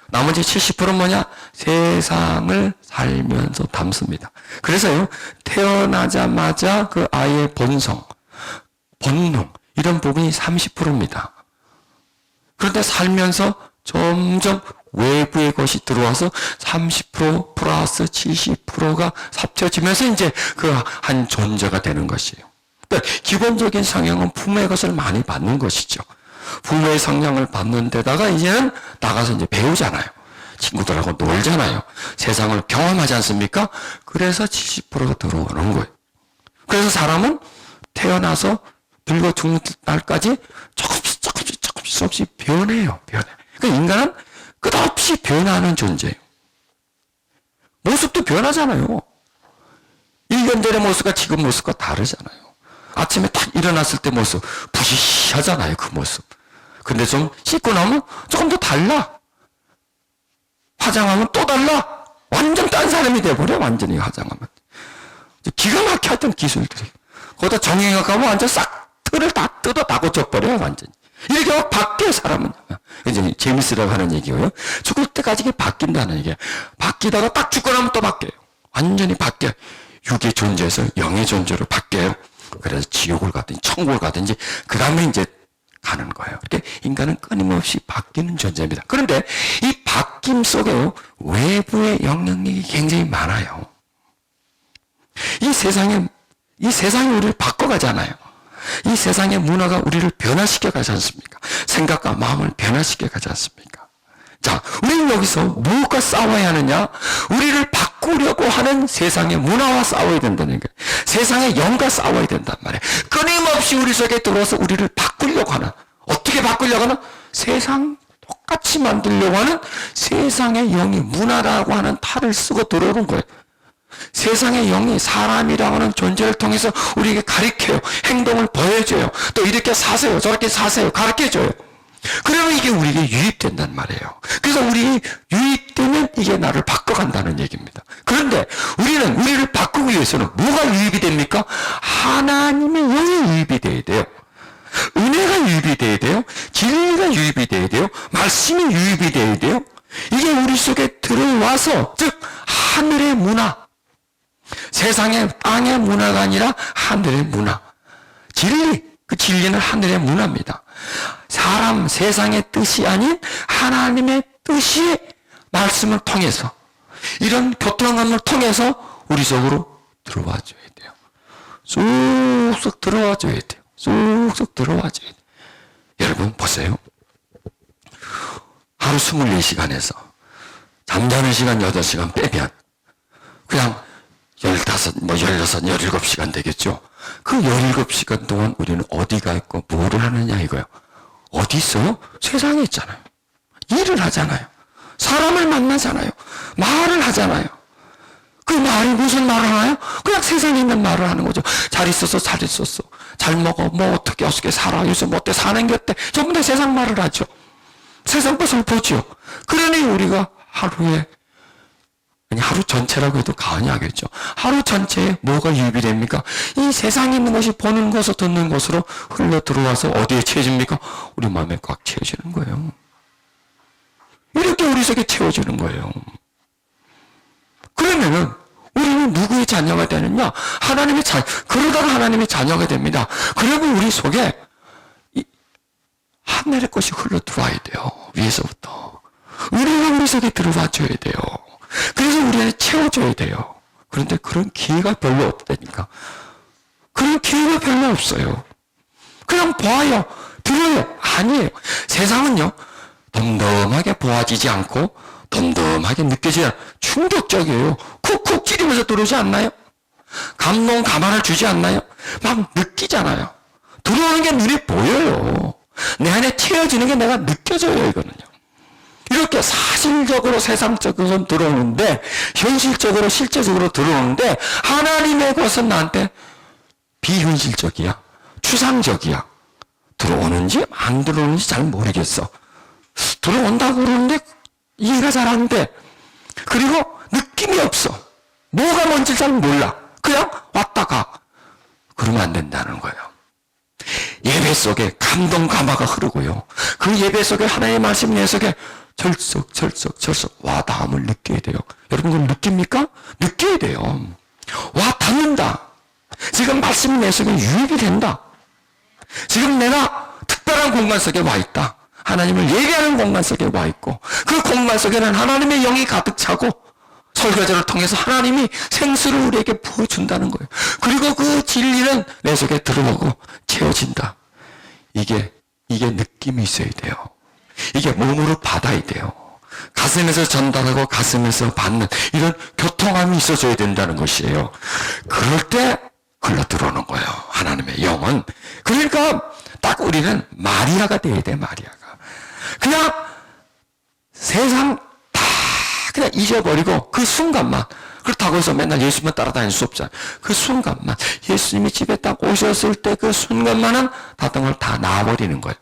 나머지 70%는 뭐냐? 세상을 살면서 담습니다. 그래서요, 태어나자마자 그 아이의 본성, 본능, 이런 부분이 30%입니다. 그런데 살면서 점점 외부의 것이 들어와서 30% 플러스 70%가 합쳐지면서 이제 그 한 존재가 되는 것이에요. 그러니까 기본적인 성향은 부모의 것을 많이 받는 것이죠. 부모의 성향을 받는 데다가 이제는 나가서 이제 배우잖아요. 친구들하고 놀잖아요. 세상을 경험하지 않습니까? 그래서 70%가 들어오는 거예요. 그래서 사람은 태어나서 늙어 죽는 날까지 조금씩 변해요. 그러니까 인간은 끝없이 변하는 존재예요. 모습도 변하잖아요. 1년 전의 모습과 지금 모습과 다르잖아요. 아침에 딱 일어났을 때 모습 부시시하잖아요. 그 모습. 근데 좀 씻고 나면 조금 더 달라. 화장하면 또 달라. 완전 딴 사람이 돼버려. 완전히 화장하면. 기가 막혀 하던 기술들이. 거기다 정형외과 가면 완전 싹 틀을 다 뜯어 다 고쳐버려요, 완전히. 이렇게 막 바뀌어요, 사람은. 이제 재밌으라고 하는 얘기고요. 죽을 때까지 이게 바뀐다는 얘기예요. 바뀌다가 딱 죽고 나면 또 바뀌어요. 완전히 바뀌어요. 육의 존재에서 영의 존재로 바뀌어요. 그래서 지옥을 가든지 천국을 가든지 그 다음에 이제 가는 거예요. 이렇게 인간은 끊임없이 바뀌는 존재입니다. 그런데 이 바뀜 속에요, 외부의 영향력이 굉장히 많아요. 이 세상이 우리를 바꿔가잖아요. 이 세상의 문화가 우리를 변화시켜 가지 않습니까? 생각과 마음을 변화시켜 가지 않습니까? 자, 우리는 여기서 무엇과 싸워야 하느냐? 우리를 바꾸려고 하는 세상의 문화와 싸워야 된다는 거예요. 세상의 영과 싸워야 된단 말이에요. 끊임없이 우리 속에 들어와서 우리를 바꾸려고 하는, 어떻게 바꾸려고 하는? 세상 똑같이 만들려고 하는 세상의 영이 문화라고 하는 탈을 쓰고 들어오는 거예요. 세상의 영이 사람이라고 하는 존재를 통해서 우리에게 가르쳐요. 행동을 보여줘요. 또 이렇게 사세요, 저렇게 사세요, 가르쳐줘요. 그러면 이게 우리에게 유입된단 말이에요. 그래서 우리 유입되면 이게 나를 바꿔간다는 얘기입니다. 그런데 우리는 우리를 바꾸기 위해서는 뭐가 유입이 됩니까? 하나님의 영이 유입이 돼야 돼요. 은혜가 유입이 돼야 돼요. 진리가 유입이 돼야 돼요. 말씀이 유입이 돼야 돼요. 이게 우리 속에 들어와서, 즉 하늘의 문화, 세상의 땅의 문화가 아니라 하늘의 문화, 진리, 그 진리는 하늘의 문화입니다. 사람, 세상의 뜻이 아닌 하나님의 뜻이 말씀을 통해서, 이런 교통감을 통해서 우리 속으로 들어와 줘야 돼요. 쑥쑥 들어와 줘야 돼요. 쑥쑥 들어와 줘야 돼요. 여러분 보세요. 하루 24시간에서 잠자는 시간 8시간 빼면 그냥 15, 16, 17시간 되겠죠. 그 17시간 동안 우리는 어디가 있고 뭐를 하느냐 이거요. 어디 있어요? 세상에 있잖아요. 일을 하잖아요. 사람을 만나잖아요. 말을 하잖아요. 그 말이 무슨 말을 하나요? 그냥 세상에 있는 말을 하는 거죠. 잘 있었어, 잘 있었어. 잘 먹어, 뭐 어떻게 살아, 요즘 어때, 사는 게 어때. 전부 다 세상 말을 하죠. 세상 것을 보죠. 그러니 우리가 하루에, 아니 하루 전체라고 해도 과언이 아니겠죠. 하루 전체에 뭐가 유입이 됩니까? 이 세상에 있는 것이 보는 것을 듣는 것으로 흘러 들어와서 어디에 채워집니까? 우리 마음에 꽉 채워지는 거예요. 이렇게 우리 속에 채워지는 거예요. 그러면은 우리는 누구의 자녀가 되느냐? 하나님의 그러다가 하나님의 자녀가 됩니다. 그러면 우리 속에 하늘의 것이 흘러 들어와야 돼요. 위에서부터. 은혜가 우리 속에 들어와 줘야 돼요. 그래서 우리는 채워줘야 돼요. 그런데 그런 기회가 별로 없다니까. 그런 기회가 별로 없어요. 그냥 보아요, 들어요. 아니에요. 세상은요, 덤덤하게 보아지지 않고 덤덤하게 느껴지지 않아요. 충격적이에요. 쿡쿡 찌르면서 들어오지 않나요? 감동, 감화를 주지 않나요? 막 느끼잖아요. 들어오는 게 눈에 보여요. 내 안에 채워지는 게 내가 느껴져요, 이거는요. 이렇게 사실적으로 세상적으로 들어오는데, 현실적으로 실제적으로 들어오는데, 하나님의 것은 나한테 비현실적이야. 추상적이야. 들어오는지 안 들어오는지 잘 모르겠어. 들어온다고 그러는데 이해가 잘 안 돼. 그리고 느낌이 없어. 뭐가 뭔지 잘 몰라. 그냥 왔다 가. 그러면 안 된다는 거예요. 예배 속에 감동 감화가 흐르고요. 그 예배 속에 하나님의 말씀 내 속에 철썩 와닿음을 느껴야 돼요. 여러분 그걸 느낍니까? 느껴야 돼요. 와닿는다. 지금 말씀이 내 속에 유입이 된다. 지금 내가 특별한 공간 속에 와 있다. 하나님을 예배하는 공간 속에 와 있고, 그 공간 속에는 하나님의 영이 가득 차고, 설교자를 통해서 하나님이 생수를 우리에게 부어준다는 거예요. 그리고 그 진리는 내 속에 들어오고 채워진다. 이게 느낌이 있어야 돼요. 이게 몸으로 받아야 돼요. 가슴에서 전달하고 가슴에서 받는 이런 교통함이 있어줘야 된다는 것이에요. 그럴 때 흘러 들어오는 거예요. 하나님의 영은. 그러니까 딱 우리는 마리아가 돼야 돼, 마리아가. 그냥 세상 다 그냥 잊어버리고 그 순간만, 그렇다고 해서 맨날 예수님만 따라다닐 수 없잖아요. 그 순간만, 예수님이 집에 딱 오셨을 때 그 순간만은 다른 걸 다 놔버리는 거예요.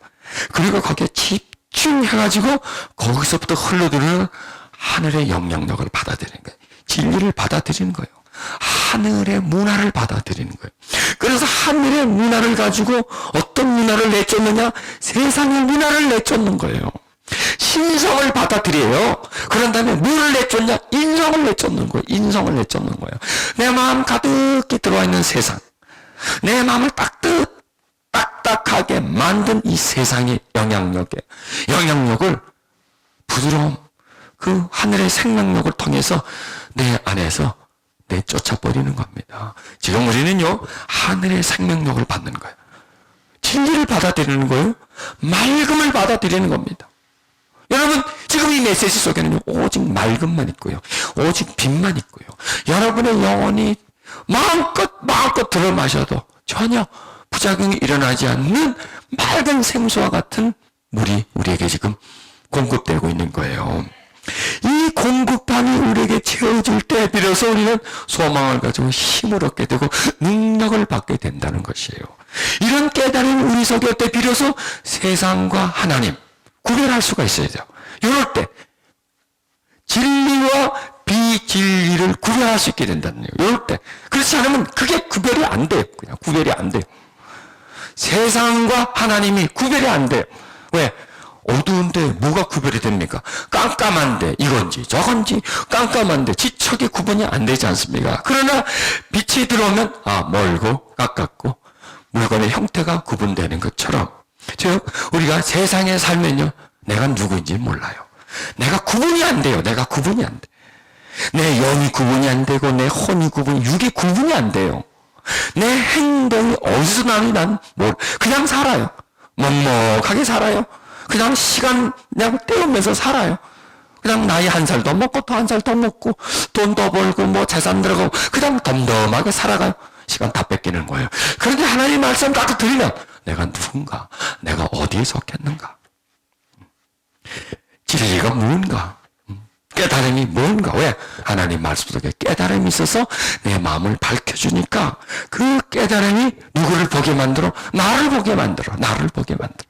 그리고 거기에 집중해가지고 거기서부터 흘러들어오는 하늘의 영향력을 받아들이는 거예요. 진리를 받아들이는 거예요. 하늘의 문화를 받아들이는 거예요. 그래서 하늘의 문화를 가지고 어떤 문화를 내쫓느냐? 세상의 문화를 내쫓는 거예요. 신성을 받아들여요. 그런 다음에 뭐를 내쫓냐? 인성을 내쫓는 거예요. 인성을 내쫓는 거예요. 내 마음 가득히 들어와 있는 세상, 내 마음을 딱딱하게 만든 이 세상의 영향력을 부드러움, 그 하늘의 생명력을 통해서 내 안에서 내쫓아버리는 겁니다. 지금 우리는요, 하늘의 생명력을 받는 거예요. 진리를 받아들이는 거예요. 맑음을 받아들이는 겁니다. 여러분, 지금 이 메시지 속에는요, 오직 맑음만 있고요, 오직 빛만 있고요, 여러분의 영혼이 마음껏 들어 마셔도 전혀 부작용이 일어나지 않는 맑은 생수와 같은 물이 우리에게 지금 공급되고 있는 거예요. 이 공급함이 우리에게 채워질 때 비로소 우리는 소망을 가지고 힘을 얻게 되고 능력을 받게 된다는 것이에요. 이런 깨달음이 우리 속에 올 때 비로소 세상과 하나님 구별할 수가 있어야 돼요. 이럴 때 진리와 비진리를 구별할 수 있게 된다는 거예요. 이럴 때. 그렇지 않으면 그게 구별이 안 돼요. 그냥 구별이 안 돼요. 세상과 하나님이 구별이 안 돼요. 왜? 어두운데 뭐가 구별이 됩니까? 깜깜한데 이건지 저건지, 깜깜한데 지척이 구분이 안 되지 않습니까? 그러나 빛이 들어오면 멀고 가깝고 물건의 형태가 구분되는 것처럼, 즉 우리가 세상에 살면요, 내가 누구인지 몰라요. 내가 구분이 안 돼요. 내가 구분이 안 돼. 내 영이 구분이 안 되고 내 혼이 육이 구분이 안 돼요. 내 행동이 어디서 나는지 난 그냥 살아요. 먹먹하게 살아요. 그냥 시간 그냥 때우면서 살아요. 그냥 나이 1살 더 먹고 또 1살 더 먹고 돈 더 벌고 뭐 재산 들어가고 그냥 덤덤하게 살아가요. 시간 다 뺏기는 거예요. 그런데 하나님 말씀 딱 들으면 내가 누군가, 내가 어디에 속했는가, 진리가 뭔가, 깨달음이 뭔가. 왜? 하나님 말씀 속에 깨달음이 있어서 내 마음을 밝혀주니까 그 깨달음이 누구를 보게 만들어? 나를 보게 만들어. 나를 보게 만들어.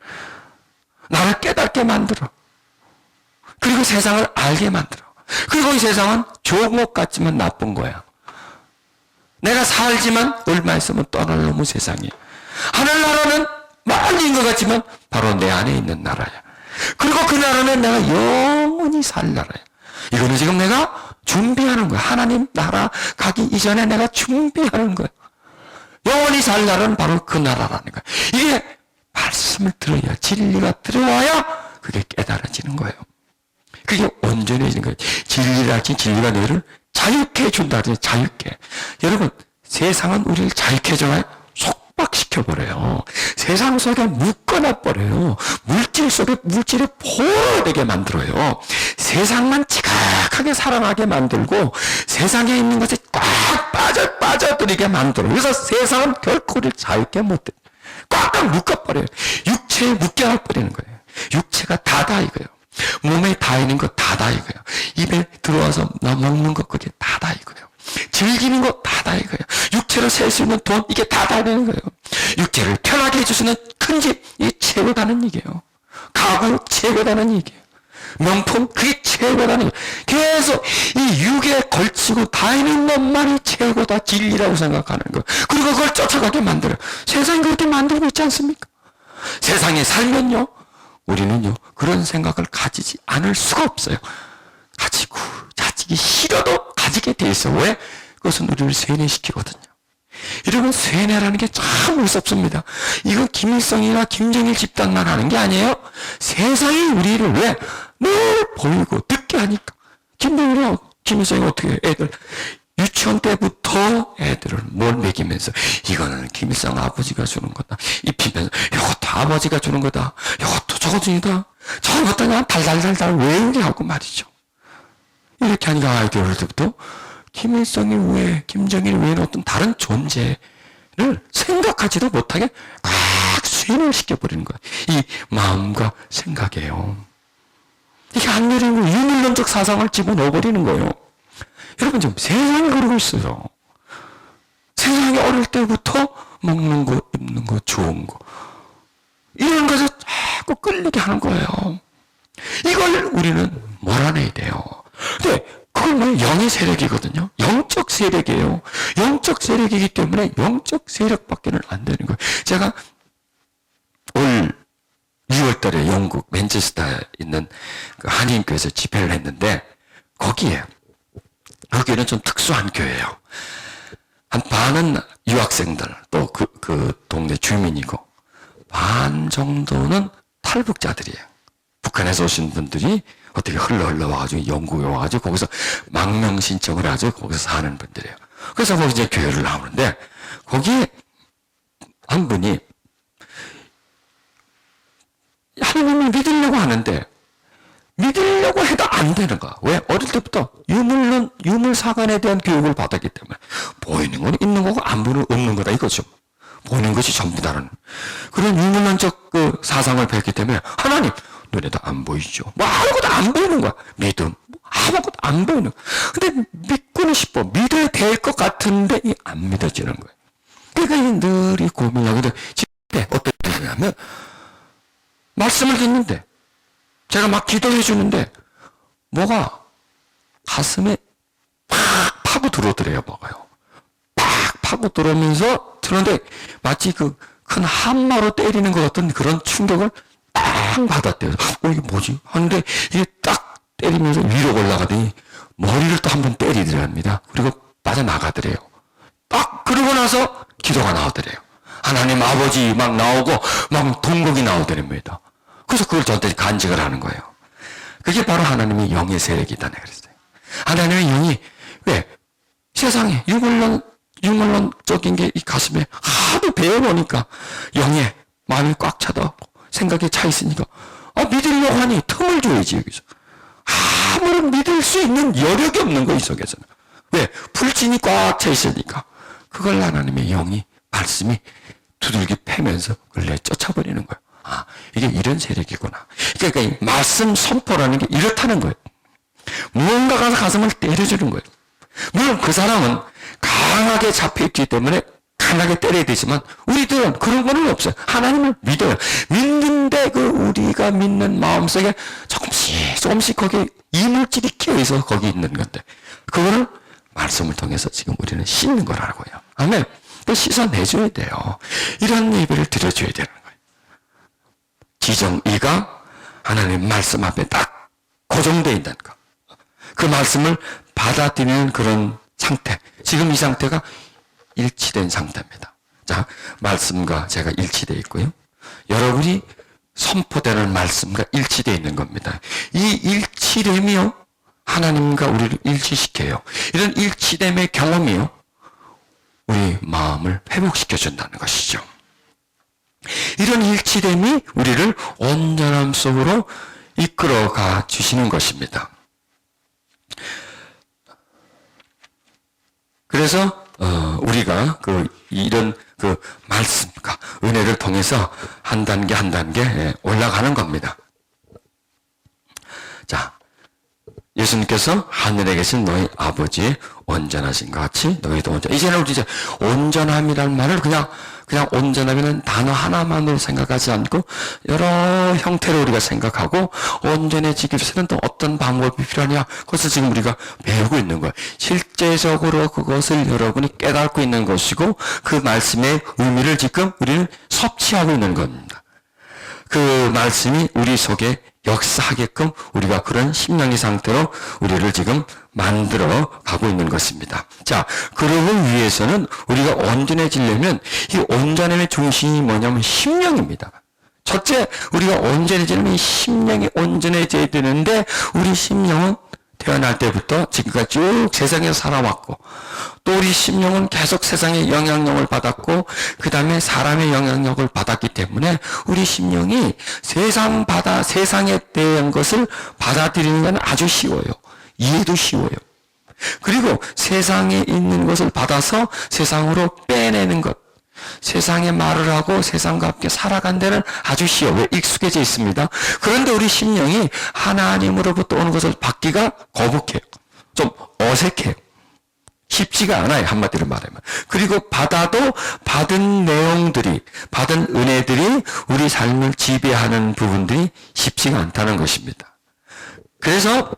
나를 깨닫게 만들어. 그리고 세상을 알게 만들어. 그리고 이 세상은 좋은 것 같지만 나쁜 거야. 내가 살지만 얼마 있으면 떠날 놈의 세상이야. 하늘나라는 멀리인 것 같지만 바로 내 안에 있는 나라야. 그리고 그 나라는 내가 영원히 살 나라야. 이거는 지금 내가 준비하는 거야. 하나님 나라 가기 이전에 내가 준비하는 거야. 영원히 살 나라는 바로 그 나라라는 거야. 이게 말씀을 들어야, 진리가 들어와야 그게 깨달아지는 거예요. 그게 온전해지는 거예요. 진리가 너희를 자유케 해준다. 자유케. 여러분, 세상은 우리를 자유케 해줘요. 속박시켜버려요. 세상 속에 묶어놔버려요. 물질 속에 물질에 포로되게 만들어요. 세상만 지각하게 살아나게 만들고 세상에 있는 것에 꽉 빠져들이게 만들어요. 그래서 세상은 결코 우리를 자유케 못해. 꽉 묶어버려요. 육체에 묶여버리는 거예요. 육체가 다다 이거예요. 몸에 다 있는 거 다다 이거예요. 입에 들어와서 나 먹는 거 그게 다다 이거예요. 즐기는 거 다다 이거예요. 육체로 셀 수 있는 돈 이게 다다 되는 거예요. 육체를 편하게 해주시는 큰 집 이게 최고다는 얘기예요. 가구 최고다는 얘기예요. 명품 그게 최고다는 얘기예요. 계속 이 육에 걸치고 다니는 것만이 최고다, 진리라고 생각하는 거예요. 그리고 그걸 쫓아가게 만들어요. 세상이 그렇게 만들고 있지 않습니까? 세상에 살면요, 우리는요 그런 생각을 가지지 않을 수가 없어요. 가지기 싫어도 가지게 돼 있어. 왜? 그것은 우리를 쇠뇌시키거든요. 여러분, 쇠뇌라는 게 참 무섭습니다. 이건 김일성이나 김정일 집단만 하는 게 아니에요. 세상이 우리를 왜? 늘 보이고 듣게 하니까. 김일성이 어떻게 해요? 애들 유치원 때부터 애들을 뭘 먹이면서 이거는 김일성 아버지가 주는 거다 입히면서 이것도 아버지가 주는 거다, 이것도 저거 주니다, 저것도 그냥 달달달달 외우게 하고 말이죠. 이렇게 하니까 아이들 어릴 때부터 김일성이 외에, 김정일 외에는 어떤 다른 존재를 생각하지도 못하게 꽉 쇠뇌시켜버리는 거예요. 이 마음과 생각이에요. 이게 안 내리고 유물론적 사상을 집어넣어버리는 거예요. 여러분, 지금 세상이 그러고 있어요. 세상에 어릴 때부터 먹는 거, 입는 거, 좋은 거, 이런 것에 자꾸 끌리게 하는 거예요. 이걸 우리는 몰아내야 돼요. 근데 그 그건 뭐 영의 세력이거든요. 영적 세력이에요. 영적 세력이기 때문에 영적 세력밖에는 안 되는 거예요. 제가 올 6월 달에 영국 맨체스터에 있는 그 한인교회에서 집회를 했는데 거기는 좀 특수한 교회예요. 한 반은 유학생들, 또 그 동네 주민이고, 반 정도는 탈북자들이에요. 북한에서 오신 분들이 어떻게 흘러 와가지고 영국에 와가지고 거기서 망명 신청을 해가지고 거기서 사는 분들이에요. 그래서 거기 이제 교회를 나오는데, 거기에 한 분이 하나님을 믿으려고 하는데, 믿으려고 해도 안 되는 거야. 왜? 어릴 때부터 유물사관에 대한 교육을 받았기 때문에 보이는 건 있는 거고 안 보이는 건 없는 거다 이거죠. 보이는 것이 전부다라는 그런 유물론적 그 사상을 배웠기 때문에 하나님 눈에도 안 보이죠. 뭐 아무것도 안 보이는 거야. 믿음 아무것도 안 보이는 거야. 근데 믿고는 싶어. 믿어야 될 것 같은데 안 믿어지는 거예요. 그러니까 늘 이 고민하거든. 집에 어떤 일이냐면 말씀을 듣는데 제가 막 기도해 주는데 뭐가 가슴에 팍 파고 들어오더래요. 뭐가요. 팍 파고 들어오면서 그런데 마치 그 큰 한마로 때리는 것 같은 그런 충격을 딱 받았대요. 이게 뭐지? 하는데 이게 딱 때리면서 위로 올라가더니 머리를 또 한 번 때리더랍니다. 그리고 빠져나가더래요. 딱 그러고 나서 기도가 나오더래요. 하나님 아버지 막 나오고 막 동곡이 나오더랍니다. 그래서 그걸 저한테 간직을 하는 거예요. 그게 바로 하나님의 영의 세력이다 그랬어요. 하나님의 영이 왜 세상에 유물론적인 게 이 가슴에 하도 배워보니까 영의 마음이 꽉 차다 생각에 차 있으니까 믿으려고 하니 틈을 줘야지 여기서. 아무런 믿을 수 있는 여력이 없는 거 이 속에서는. 왜? 불진이 꽉 차 있으니까. 그걸 하나님의 영이 말씀이 두들기 패면서 그걸 내쫓아버리는 거예요. 이게 이런 세력이구나. 그러니까 이 말씀 선포라는 게 이렇다는 거예요. 무언가가 가슴을 때려주는 거예요. 물론 그 사람은 강하게 잡혀있기 때문에 강하게 때려야 되지만 우리들은 그런 거는 없어요. 하나님을 믿어요. 믿는데 그 우리가 믿는 마음속에 조금씩 거기 이물질이 끼어있어 거기 있는 건데 그거를 말씀을 통해서 지금 우리는 씻는 거라고요. 아멘. 또 씻어내줘야 돼요. 이런 예배를 드려줘야 되는 거예요. 지정의가 하나님 말씀 앞에 딱 고정되어 있다는 거. 그 말씀을 받아들이는 그런 상태. 지금 이 상태가 일치된 상태입니다. 자, 말씀과 제가 일치되어 있고요. 여러분이 선포되는 말씀과 일치되어 있는 겁니다. 이 일치됨이요. 하나님과 우리를 일치시켜요. 이런 일치됨의 경험이요. 우리 마음을 회복시켜준다는 것이죠. 이런 일치됨이 우리를 온전함 속으로 이끌어가 주시는 것입니다. 그래서 우리가 이런 말씀과 은혜를 통해서 한 단계 한 단계 올라가는 겁니다. 자, 예수님께서 하늘에 계신 너희 아버지 온전하신 것 같이 너희도 온전. 이제는 우리 온전함이라는 말을 그냥 온전함이라는 단어 하나만으로 생각하지 않고 여러 형태로 우리가 생각하고 온전해지기 위해서는 또 어떤 방법이 필요하냐 그것을 지금 우리가 배우고 있는 거예요. 실제적으로 그것을 여러분이 깨닫고 있는 것이고 그 말씀의 의미를 지금 우리는 섭취하고 있는 겁니다. 그 말씀이 우리 속에 역사하게끔 우리가 그런 심령의 상태로 우리를 지금 만들어 가고 있는 것입니다. 자, 그러기 위해서는 우리가 온전해지려면 이 온전함의 중심이 뭐냐면 심령입니다. 첫째, 우리가 온전해지려면 이 심령이 온전해져야 되는데 우리 심령은 태어날 때부터 지금까지 쭉 세상에서 살아왔고 또 우리 심령은 계속 세상의 영향력을 받았고 그 다음에 사람의 영향력을 받았기 때문에 우리 심령이 세상에 대한 것을 받아들이는 건 아주 쉬워요. 이해도 쉬워요. 그리고 세상에 있는 것을 받아서 세상으로 빼내는 것, 세상의 말을 하고 세상과 함께 살아간 데는 아주 쉬워. 왜? 익숙해져 있습니다. 그런데 우리 심령이 하나님으로부터 오는 것을 받기가 거북해요. 좀 어색해요. 쉽지가 않아요. 한마디로 말하면. 그리고 받아도 받은 내용들이, 받은 은혜들이 우리 삶을 지배하는 부분들이 쉽지가 않다는 것입니다. 그래서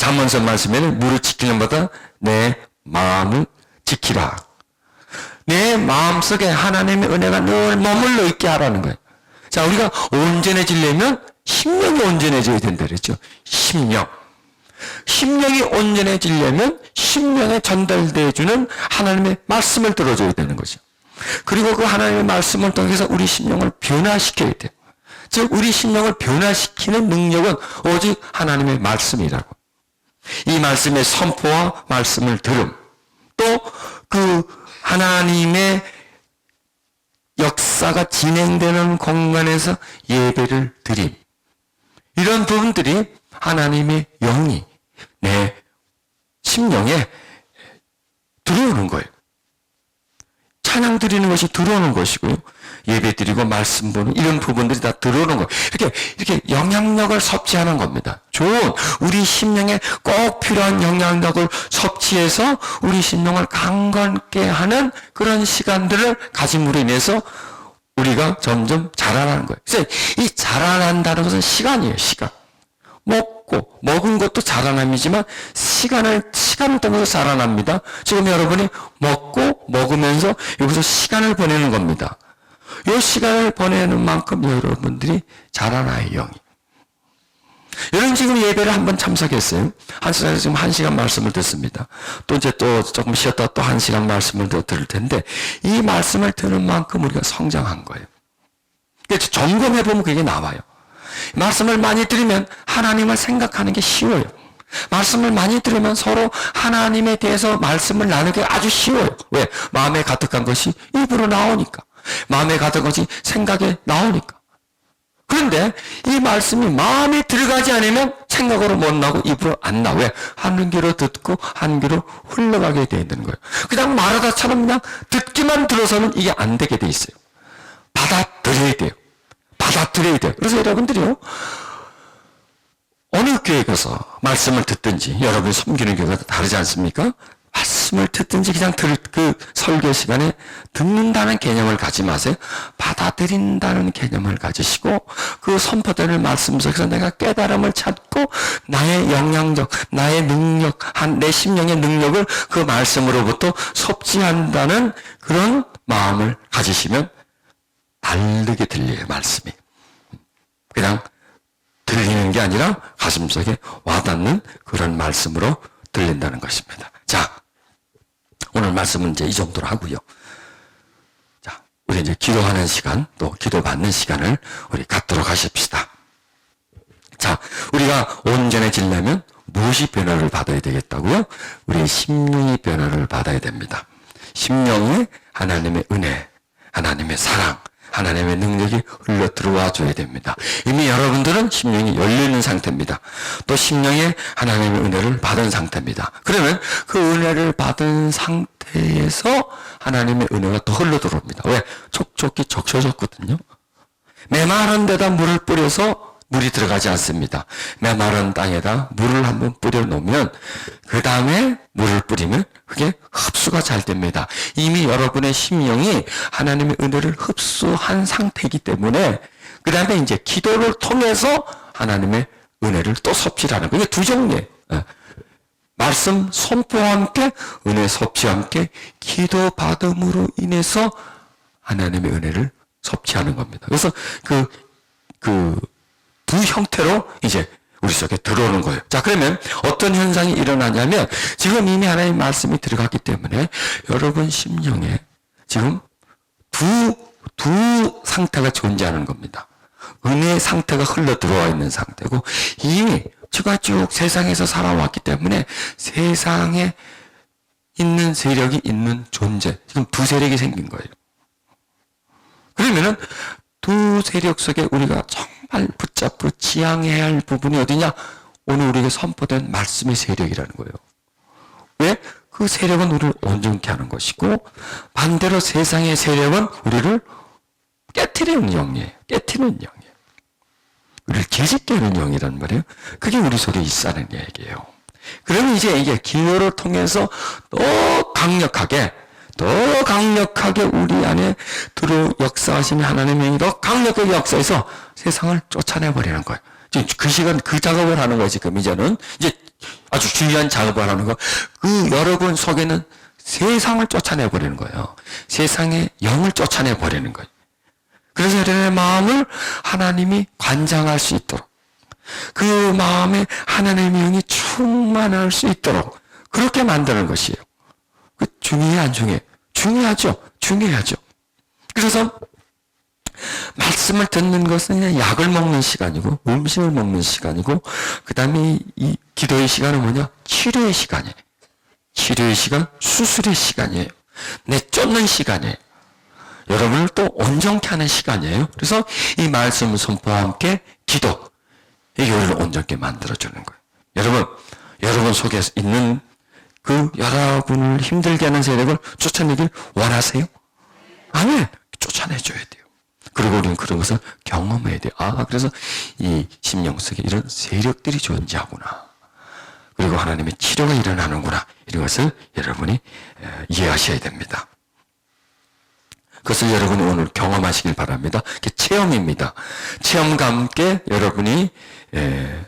잠언서 말씀에는 무릇 지키는 보다 내 마음을 지키라. 내 마음속에 하나님의 은혜가 늘 머물러 있게 하라는 거예요. 자, 우리가 온전해지려면 심령이 온전해져야 된다 그랬죠. 심령. 심령이 온전해지려면 심령에 전달되어주는 하나님의 말씀을 들어줘야 되는 거죠. 그리고 그 하나님의 말씀을 통해서 우리 심령을 변화시켜야 돼요. 즉 우리 심령을 변화시키는 능력은 오직 하나님의 말씀이라고. 이 말씀의 선포와 말씀을 들음, 또 그 하나님의 역사가 진행되는 공간에서 예배를 드림, 이런 부분들이 하나님의 영이 내 심령에 들어오는 거예요. 찬양 드리는 것이 들어오는 것이고요. 예배 드리고 말씀 보는 이런 부분들이 다 들어오는 거예요. 이렇게 영향력을 섭취하는 겁니다. 좋은 우리 심령에 꼭 필요한 영향력을 섭취해서 우리 심령을 강건케 하는 그런 시간들을 가짐으로 인해서 우리가 점점 자라나는 거예요. 그래서 이 자라난다는 것은 시간이에요. 시간. 먹은 것도 자라남이지만 시간을 통해서 자라납니다. 지금 여러분이 먹으면서 여기서 시간을 보내는 겁니다. 이 시간을 보내는 만큼 여러분들이 자라나요, 영이. 여러분 지금 예배를 한번 참석했어요. 한 시간에 지금 1시간 말씀을 듣습니다. 또 이제 또 조금 쉬었다 또 1시간 말씀을 더 들을 텐데, 이 말씀을 듣는 만큼 우리가 성장한 거예요. 그래서 점검해보면 그게 나와요. 말씀을 많이 들으면 하나님을 생각하는 게 쉬워요. 말씀을 많이 들으면 서로 하나님에 대해서 말씀을 나누기 아주 쉬워요. 왜? 마음에 가득한 것이 입으로 나오니까. 마음에 가득한 것이 생각에 나오니까. 그런데 이 말씀이 마음에 들어가지 않으면 생각으로 못 나오고 입으로 안 나와. 왜? 한 귀로 듣고 한 귀로 흘러가게 되어 있는 거예요. 그냥 말하다처럼 그냥 듣기만 들어서는 이게 안 되게 돼 있어요. 받아들여야 돼요. 받아들여야 돼요. 그래서 여러분들이요, 어느 교회에 가서 말씀을 듣든지, 여러분이 섬기는 교회가 다르지 않습니까? 말씀을 듣든지 그냥 그 설교 시간에 듣는다는 개념을 가지 마세요. 받아들인다는 개념을 가지시고 그 선포되는 말씀 속에서 내가 깨달음을 찾고 나의 영향력, 나의 능력, 내 심령의 능력을 그 말씀으로부터 섭취한다는 그런 마음을 가지시면 다르게 들려요, 말씀이. 그냥 들리는 게 아니라 가슴속에 와닿는 그런 말씀으로 들린다는 것입니다. 자, 오늘 말씀은 이제 이 정도로 하고요. 자, 우리 이제 기도하는 시간, 또 기도받는 시간을 우리 갖도록 하십시다. 자, 우리가 온전해지려면 무엇이 변화를 받아야 되겠다고요? 우리의 심령이 변화를 받아야 됩니다. 심령에 하나님의 은혜, 하나님의 사랑, 하나님의 능력이 흘러 들어와 줘야 됩니다. 이미 여러분들은 심령이 열려있는 상태입니다. 또 심령에 하나님의 은혜를 받은 상태입니다. 그러면 그 은혜를 받은 상태에서 하나님의 은혜가 더 흘러 들어옵니다. 왜? 촉촉히 적셔졌거든요. 메마른 데다 물을 뿌려서 물이 들어가지 않습니다. 메마른 땅에다 물을 한번 뿌려 놓으면 그 다음에 물을 뿌리면 그게 흡수가 잘 됩니다. 이미 여러분의 심령이 하나님의 은혜를 흡수한 상태이기 때문에 그 다음에 이제 기도를 통해서 하나님의 은혜를 또 섭취를 하는 거예요. 두 종류예요. 말씀 선포와 함께 은혜 섭취와 함께 기도 받음으로 인해서 하나님의 은혜를 섭취하는 겁니다. 그래서 두 형태로 이제 우리 속에 들어오는 거예요. 자, 그러면 어떤 현상이 일어나냐면 지금 이미 하나님의 말씀이 들어갔기 때문에 여러분 심령에 지금 두 상태가 존재하는 겁니다. 은혜의 상태가 흘러 들어와 있는 상태고, 이미 제가 쭉 세상에서 살아왔기 때문에 세상에 있는 세력이 있는 존재, 지금 두 세력이 생긴 거예요. 그러면은 두 세력 속에 우리가 정말 붙잡고 지향해야 할 부분이 어디냐? 오늘 우리에게 선포된 말씀의 세력이라는 거예요. 왜? 그 세력은 우리를 온전케 하는 것이고, 반대로 세상의 세력은 우리를 깨트리는 영이에요. 깨트리는 영이에요. 우리를 개짓게 하는 영이란 말이에요. 그게 우리 속에 있다는 얘기예요. 그러면 이제 이게 기도를 통해서 더 강력하게 우리 안에 역사하시는 하나님의 영이 더 강력하게 역사해서 세상을 쫓아내버리는 거예요. 지금 그 시간 그 작업을 하는 거예요. 지금 이제는 이제 아주 중요한 작업을 하는 거. 그 여러분 속에는 세상을 쫓아내버리는 거예요. 세상의 영을 쫓아내버리는 거예요. 그래서 여러분의 마음을 하나님이 관장할 수 있도록, 그 마음에 하나님의 영이 충만할 수 있도록 그렇게 만드는 것이에요. 그 중요해 안 중요해? 중요하죠. 중요하죠. 그래서 말씀을 듣는 것은 그냥 약을 먹는 시간이고 음식을 먹는 시간이고, 그 다음에 이 기도의 시간은 뭐냐? 치료의 시간이에요. 치료의 시간, 수술의 시간이에요. 내쫓는 시간이에요. 여러분을 또 온전케 하는 시간이에요. 그래서 이 말씀 선포와 함께 기도, 이게 우리를 온전케 만들어주는 거예요. 여러분 속에 있는 그 여러분을 힘들게 하는 세력을 쫓아내길 원하세요? 아멘. 쫓아내줘야 돼요. 그리고 우리는 그런 것을 경험해야 돼요. 그래서 이 심령 속에 이런 세력들이 존재하구나. 그리고 하나님의 치료가 일어나는구나. 이런 것을 여러분이 이해하셔야 됩니다. 그것을 여러분이 오늘 경험하시길 바랍니다. 그게 체험입니다. 체험과 함께 여러분이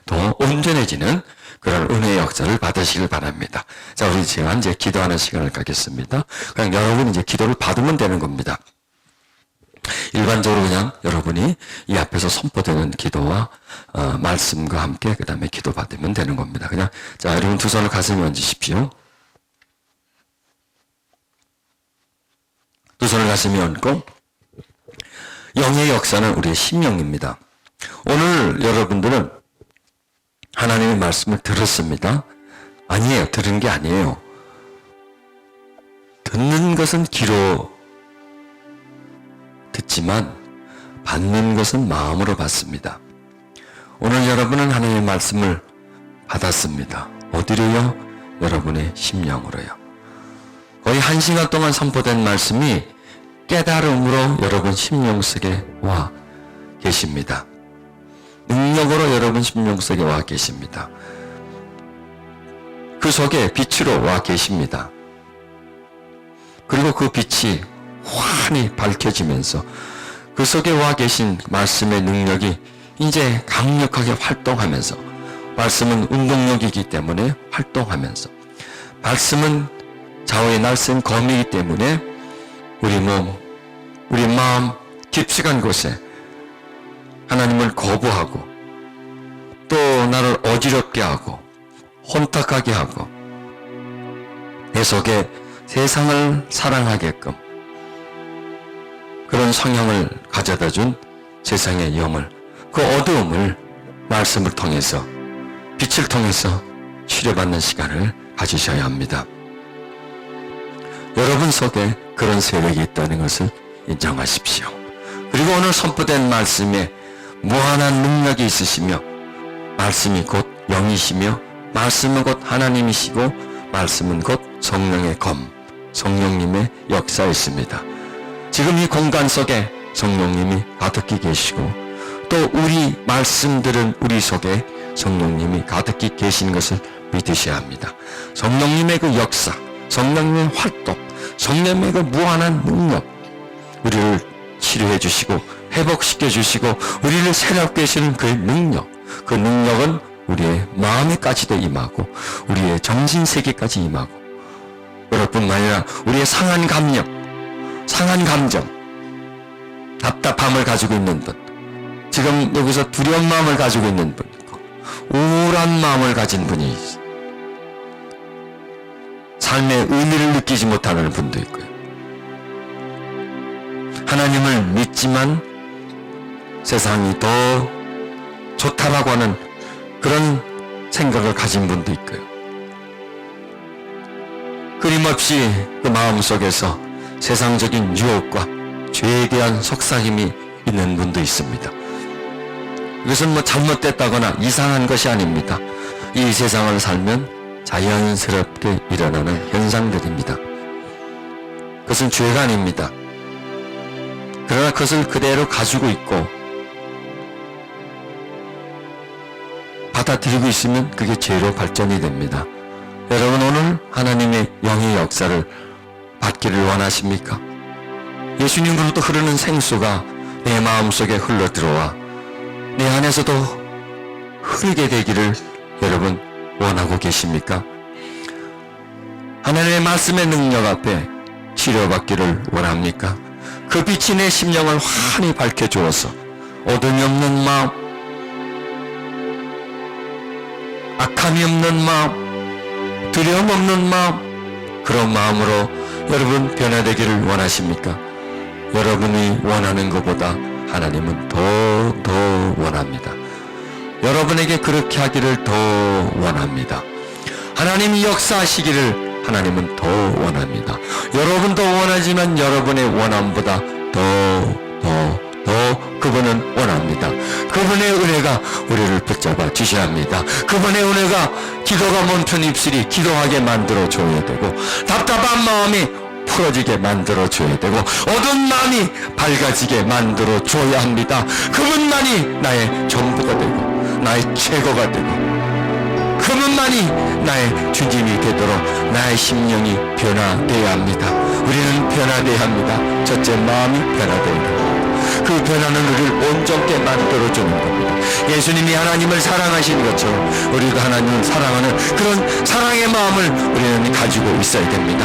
더 온전해지는 그런 은혜의 역사를 받으시길 바랍니다. 자, 우리 지금 이제 기도하는 시간을 갖겠습니다. 그냥 여러분이 이제 기도를 받으면 되는 겁니다. 일반적으로 그냥 여러분이 이 앞에서 선포되는 기도와 말씀과 함께 그 다음에 기도 받으면 되는 겁니다. 그냥 자, 여러분 두 손을 가슴에 얹으십시오. 두 손을 가슴에 얹고, 영의 역사는 우리의 심령입니다. 오늘 여러분들은 하나님의 말씀을 들었습니다. 아니에요. 들은 게 아니에요. 듣는 것은 귀로 듣지만 받는 것은 마음으로 받습니다. 오늘 여러분은 하나님의 말씀을 받았습니다. 어디로요? 여러분의 심령으로요. 거의 1시간 동안 선포된 말씀이 깨달음으로 여러분 심령 속에 와 계십니다. 능력으로 여러분 심령 속에 와 계십니다. 그 속에 빛으로 와 계십니다. 그리고 그 빛이 환히 밝혀지면서 그 속에 와 계신 말씀의 능력이 이제 강력하게 활동하면서, 말씀은 운동력이기 때문에 활동하면서, 말씀은 좌우의 날쌘 검이기 때문에 우리 몸, 우리 마음 깊숙한 곳에 하나님을 거부하고 또 나를 어지럽게 하고 혼탁하게 하고 내 속에 세상을 사랑하게끔 그런 성향을 가져다 준 세상의 영을, 그 어두움을 말씀을 통해서, 빛을 통해서 치료받는 시간을 가지셔야 합니다. 여러분 속에 그런 세력이 있다는 것을 인정하십시오. 그리고 오늘 선포된 말씀에 무한한 능력이 있으시며, 말씀이 곧 영이시며, 말씀은 곧 하나님이시고, 말씀은 곧 성령의 검, 성령님의 역사였습니다. 지금 이 공간 속에 성령님이 가득히 계시고, 또 우리 말씀들은 우리 속에 성령님이 가득히 계시는 것을 믿으셔야 합니다. 성령님의 그 역사, 성령님의 활동, 성령님의 그 무한한 능력, 우리를 치료해 주시고 회복시켜 주시고 우리를 새롭게 하시는 그 능력, 그 능력은 우리의 마음에까지도 임하고 우리의 정신세계까지 임하고, 그것뿐만 아니라 우리의 상한 감정, 답답함을 가지고 있는 분, 지금 여기서 두려운 마음을 가지고 있는 분 있고, 우울한 마음을 가진 분이 있어요. 삶의 의미를 느끼지 못하는 분도 있고요. 하나님을 믿지만 세상이 더 좋다라고 하는 그런 생각을 가진 분도 있고요. 끊임없이 그 마음속에서 세상적인 유혹과 죄에 대한 속삭임이 있는 분도 있습니다. 이것은 뭐 잘못됐다거나 이상한 것이 아닙니다. 이 세상을 살면 자연스럽게 일어나는 현상들입니다. 그것은 죄가 아닙니다. 그러나 그것을 그대로 가지고 있고 받아들이고 있으면 그게 죄로 발전이 됩니다. 여러분, 오늘 하나님의 영의 역사를 받기를 원하십니까? 예수님으로부터 흐르는 생수가 내 마음속에 흘러들어와 내 안에서도 흐르게 되기를 여러분 원하고 계십니까? 하나님의 말씀의 능력 앞에 치료받기를 원합니까? 그 빛이 내 심령을 환히 밝혀주어서 어둠이 없는 마음, 악함이 없는 마음, 두려움 없는 마음, 그런 마음으로 여러분 변화되기를 원하십니까? 여러분이 원하는 것보다 하나님은 더 원합니다. 여러분에게 그렇게 하기를 더 원합니다. 하나님이 역사하시기를 하나님은 더 원합니다. 여러분도 원하지만 여러분의 원함보다 더 그분은 원합니다. 그분의 은혜가 우리를 붙잡아 주셔야 합니다. 그분의 은혜가 기도가 멈춘 입술이 기도하게 만들어 줘야 되고, 답답한 마음이 풀어지게 만들어 줘야 되고, 어두운 마음이 밝아지게 만들어 줘야 합니다. 그분만이 나의 전부가 되고 나의 최고가 되고, 그분만이 나의 주님이 되도록 나의 심령이 변화되어야 합니다. 우리는 변화되어야 합니다. 첫째, 마음이 변화되어야 합니다. 그 변화는 우리를 온전케 만들어주는 겁니다. 예수님이 하나님을 사랑하신 것처럼 우리도 하나님을 사랑하는 그런 사랑의 마음을 우리는 가지고 있어야 됩니다.